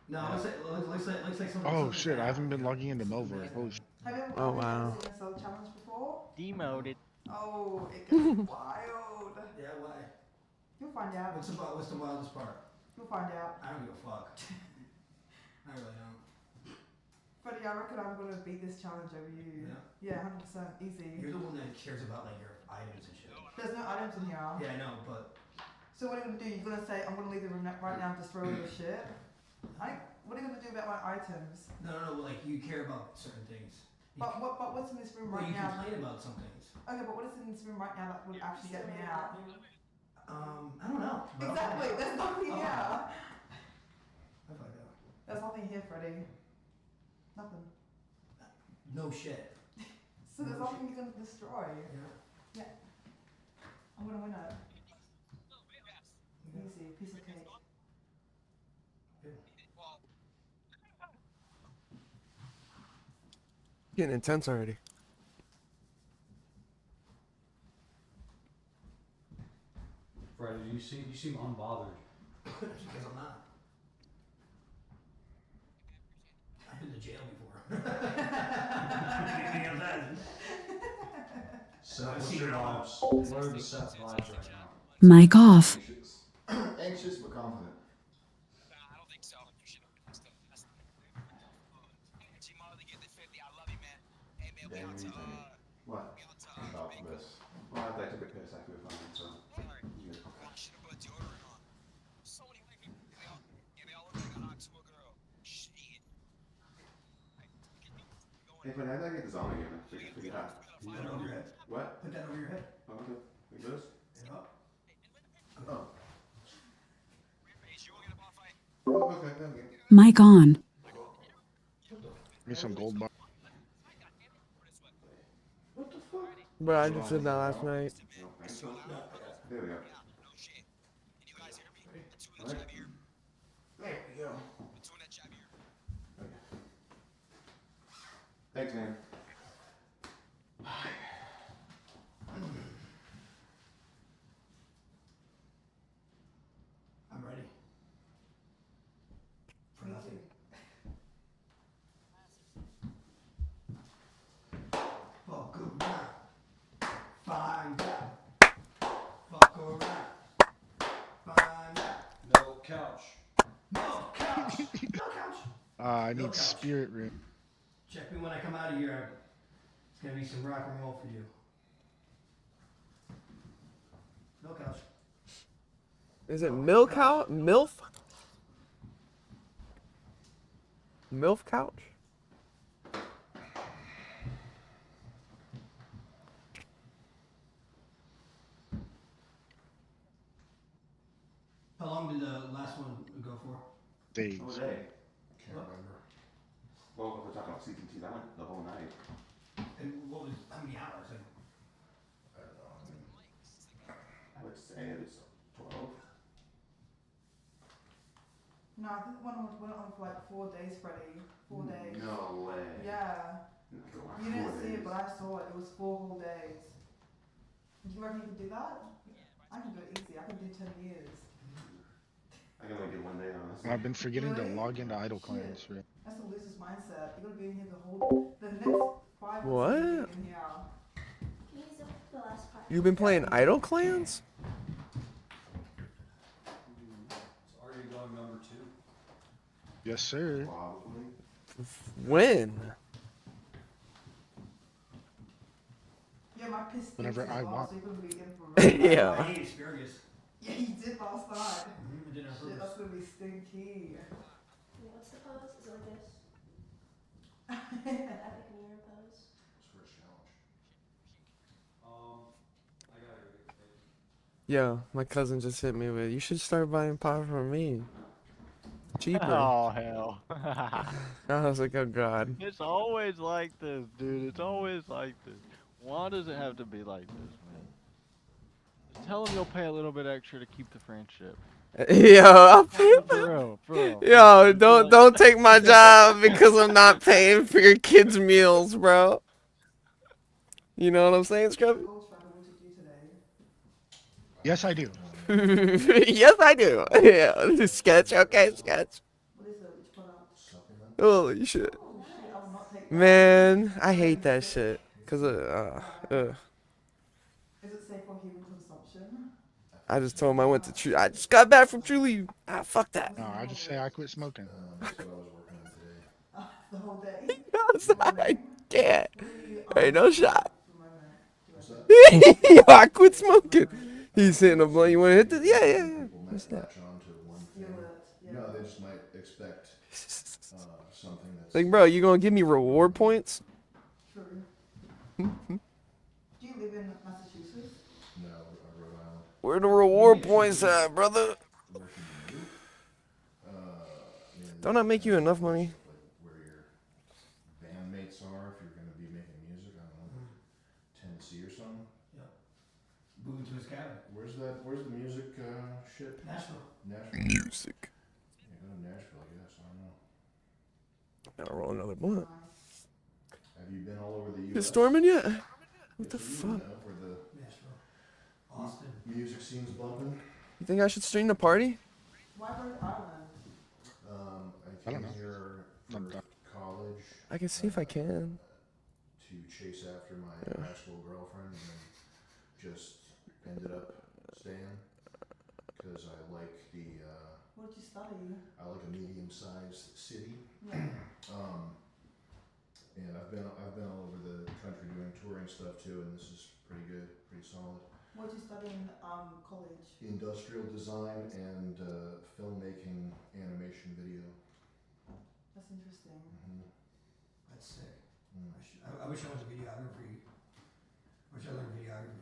No, looks like something. Oh shit! I haven't been logging into Movo. Holy shit. Have you ever Oh wow. seen a cell challenge before? Demoted. Oh, it gets wild. Yeah, why? You'll find out. What's the wildest part? You'll find out. I don't give a fuck. I really don't. Freddie, I reckon I'm gonna beat this challenge over you. Yeah. Yeah, 100% easy. You're the one that cares about like your items and shit. There's no items in here. Yeah, I know, but So what are you gonna do? You're gonna say I'm gonna leave the room right now and just throw away the shit? What are you gonna do about my items? no, like you care about certain things. But what's in this room Well, right you now? complain about some things. Okay, but what is in this room right now that would actually get me out? I don't know. But Exactly. There's nothing here. I'll find out. There's nothing here, Freddie. Nothing. No shit. So there's nothing you're gonna destroy. Yeah. Yeah. I'm gonna win it. Easy, piece of cake. Getting intense already. Freddie, you seem unbothered. Because I'm not. I've been to jail before. Set vibes. Learn to set vibes right now. Mic off. Anxious but confident. Damn anything. What? About this. Well, after I took a piss, I feel fine, so. Good. Hey, but how did I get this on again? I figured out. Put that over your head. What? Put that over your head. Oh, okay. Like this? Yeah. Oh. Oh, okay, okay. Mic on. Give me some gold bar. What the fuck? Bro, I just did that last night. There we go. Alright. There we go. Okay. Thanks, man. I'm ready. For nothing. Fuck around. Find out. Fuck around. Find out. No couch. No couch. No couch. I need spirit room. Check me when I come out of here. It's gonna be some rock and roll for you. No couch. Is it milk couch? MILF? MILF couch? How long did the last one go for? Days. All day. Can't remember. Well, if we're talking about CTT, that went the whole night. And what was, how many hours? I don't know. Staying at 12. No, I think the one went on for like 4 days, Freddie. 4 days. No way. Yeah. You didn't see it, but I saw it. It was 4 whole days. Do you reckon you can do that? I can do it easy. I can do 10 years. I can only do 1 day, honestly. I've been forgetting Really? to log into idle Shit. clans. Right? That's the loser's mindset. You're gonna be in here the next 5 What? months you're gonna be in here. Can you use the last part? You've been playing Idle Clans? It's already going number 2. Yes, sir. When? Yeah, my piss stinks Whenever as I well, want. so you're gonna be in for a very Yeah. I ate asparagus. Yeah, you did last night. I did it on Shit, purpose. that's gonna be stinky. What's the pose? Is it like this? The epic mirror pose. It's first challenge. I gotta go get paid. Yo, my cousin just hit me with, you should start buying pot from me. Cheaper. Oh, hell. I was like, oh god. It's always like this, dude. It's always like this. Why does it have to be like this, man? Just tell him you'll pay a little bit extra to keep the friendship. Yo, I'll pay For real, for real. Yo, don't take my job because I'm not paying for your kids' meals, bro. You know what I'm saying, Scrubby? Yes, I do. Yes, I do. Yeah, sketch. Okay, sketch. Holy shit. Man, I hate that shit. Cause Is it safe for human consumption? I just told him I went to True. I just got back from Truly. Ah, fuck that. No, I just say I quit smoking. That's what I was working on today. The whole day? I can't. Ain't no shot. What's that? Yo, I quit smoking. He's hitting a blunt. You wanna hit this? Yeah, yeah, yeah. What's that? Latch on to one thing. No, they just might expect something that's Like, bro, you gonna give me reward points? True. Do you live in Massachusetts? no, Rhode Island. Where the reward points at, brother? Where can you move? Don't I make you enough money? Like where your bandmates are, if you're gonna be making music, I don't know, Tennessee or something. Yeah. Moving to his cabin. Where's the music shit? Nashville. Nashville. Music. Yeah, go to Nashville, I guess. I don't know. Gotta roll another blunt. Have you been all over the U.S.? You storming yet? What Yes, the you fuck? know where the Nashville. Austin. music scene's bumping. You think I should stream the party? Why Rhode Island? I don't came know. here for college. I can see if I can. To chase after my high school girlfriend, and then just ended up staying because I like the. What did you study? I like a medium-sized city. Yeah. And I've been all over the country doing touring stuff too, and this is pretty good, pretty solid. What did you study in college? Industrial design and filmmaking, animation, video. That's interesting. That's sick. Mm. I wish I was a videography. I wish I learned videography.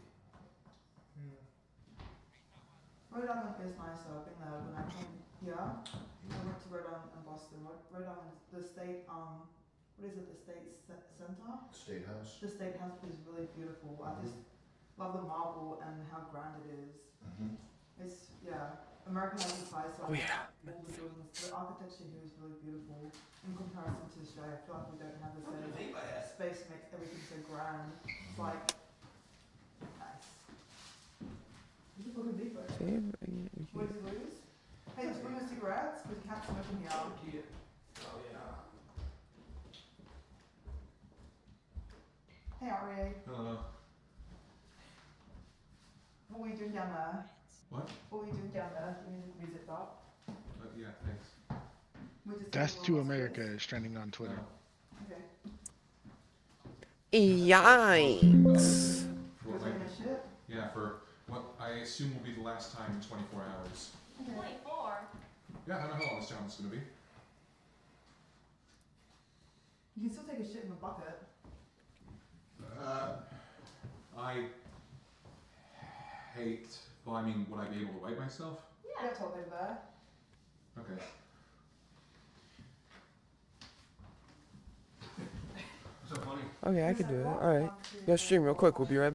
Rhode Island is nice though. I've been there when I came here. I went to Rhode Island and Boston. Rhode Island, the state, what is it, the state center? State House. The state house is really beautiful. I just love the marble and how grand it is. It's, yeah, America has its high side. Oh, yeah. All the buildings, the architecture here is really beautiful in comparison to Australia. I feel like we don't have the same space makes everything so grand. It's like, nice. You can look at deeper. What did you lose? Hey, just bring us cigarettes because you can't smoke in here. Oh yeah. Hey, Aria. Hello. What were you doing down there? What? What were you doing down there? The music up? Yeah, thanks. We just Death did a to little America space. is trending on Twitter. Okay. Yikes. For what, yeah, for what I assume will be the last time in 24 hours. 24? Yeah, I don't know how long this challenge is going to be. You can still take a shit in a bucket. I hate. Well, I mean, would I be able to wipe myself? Yeah, totally there. Okay. So funny. Okay, I could do it. Alright. Yeah, stream real quick. We'll be right back.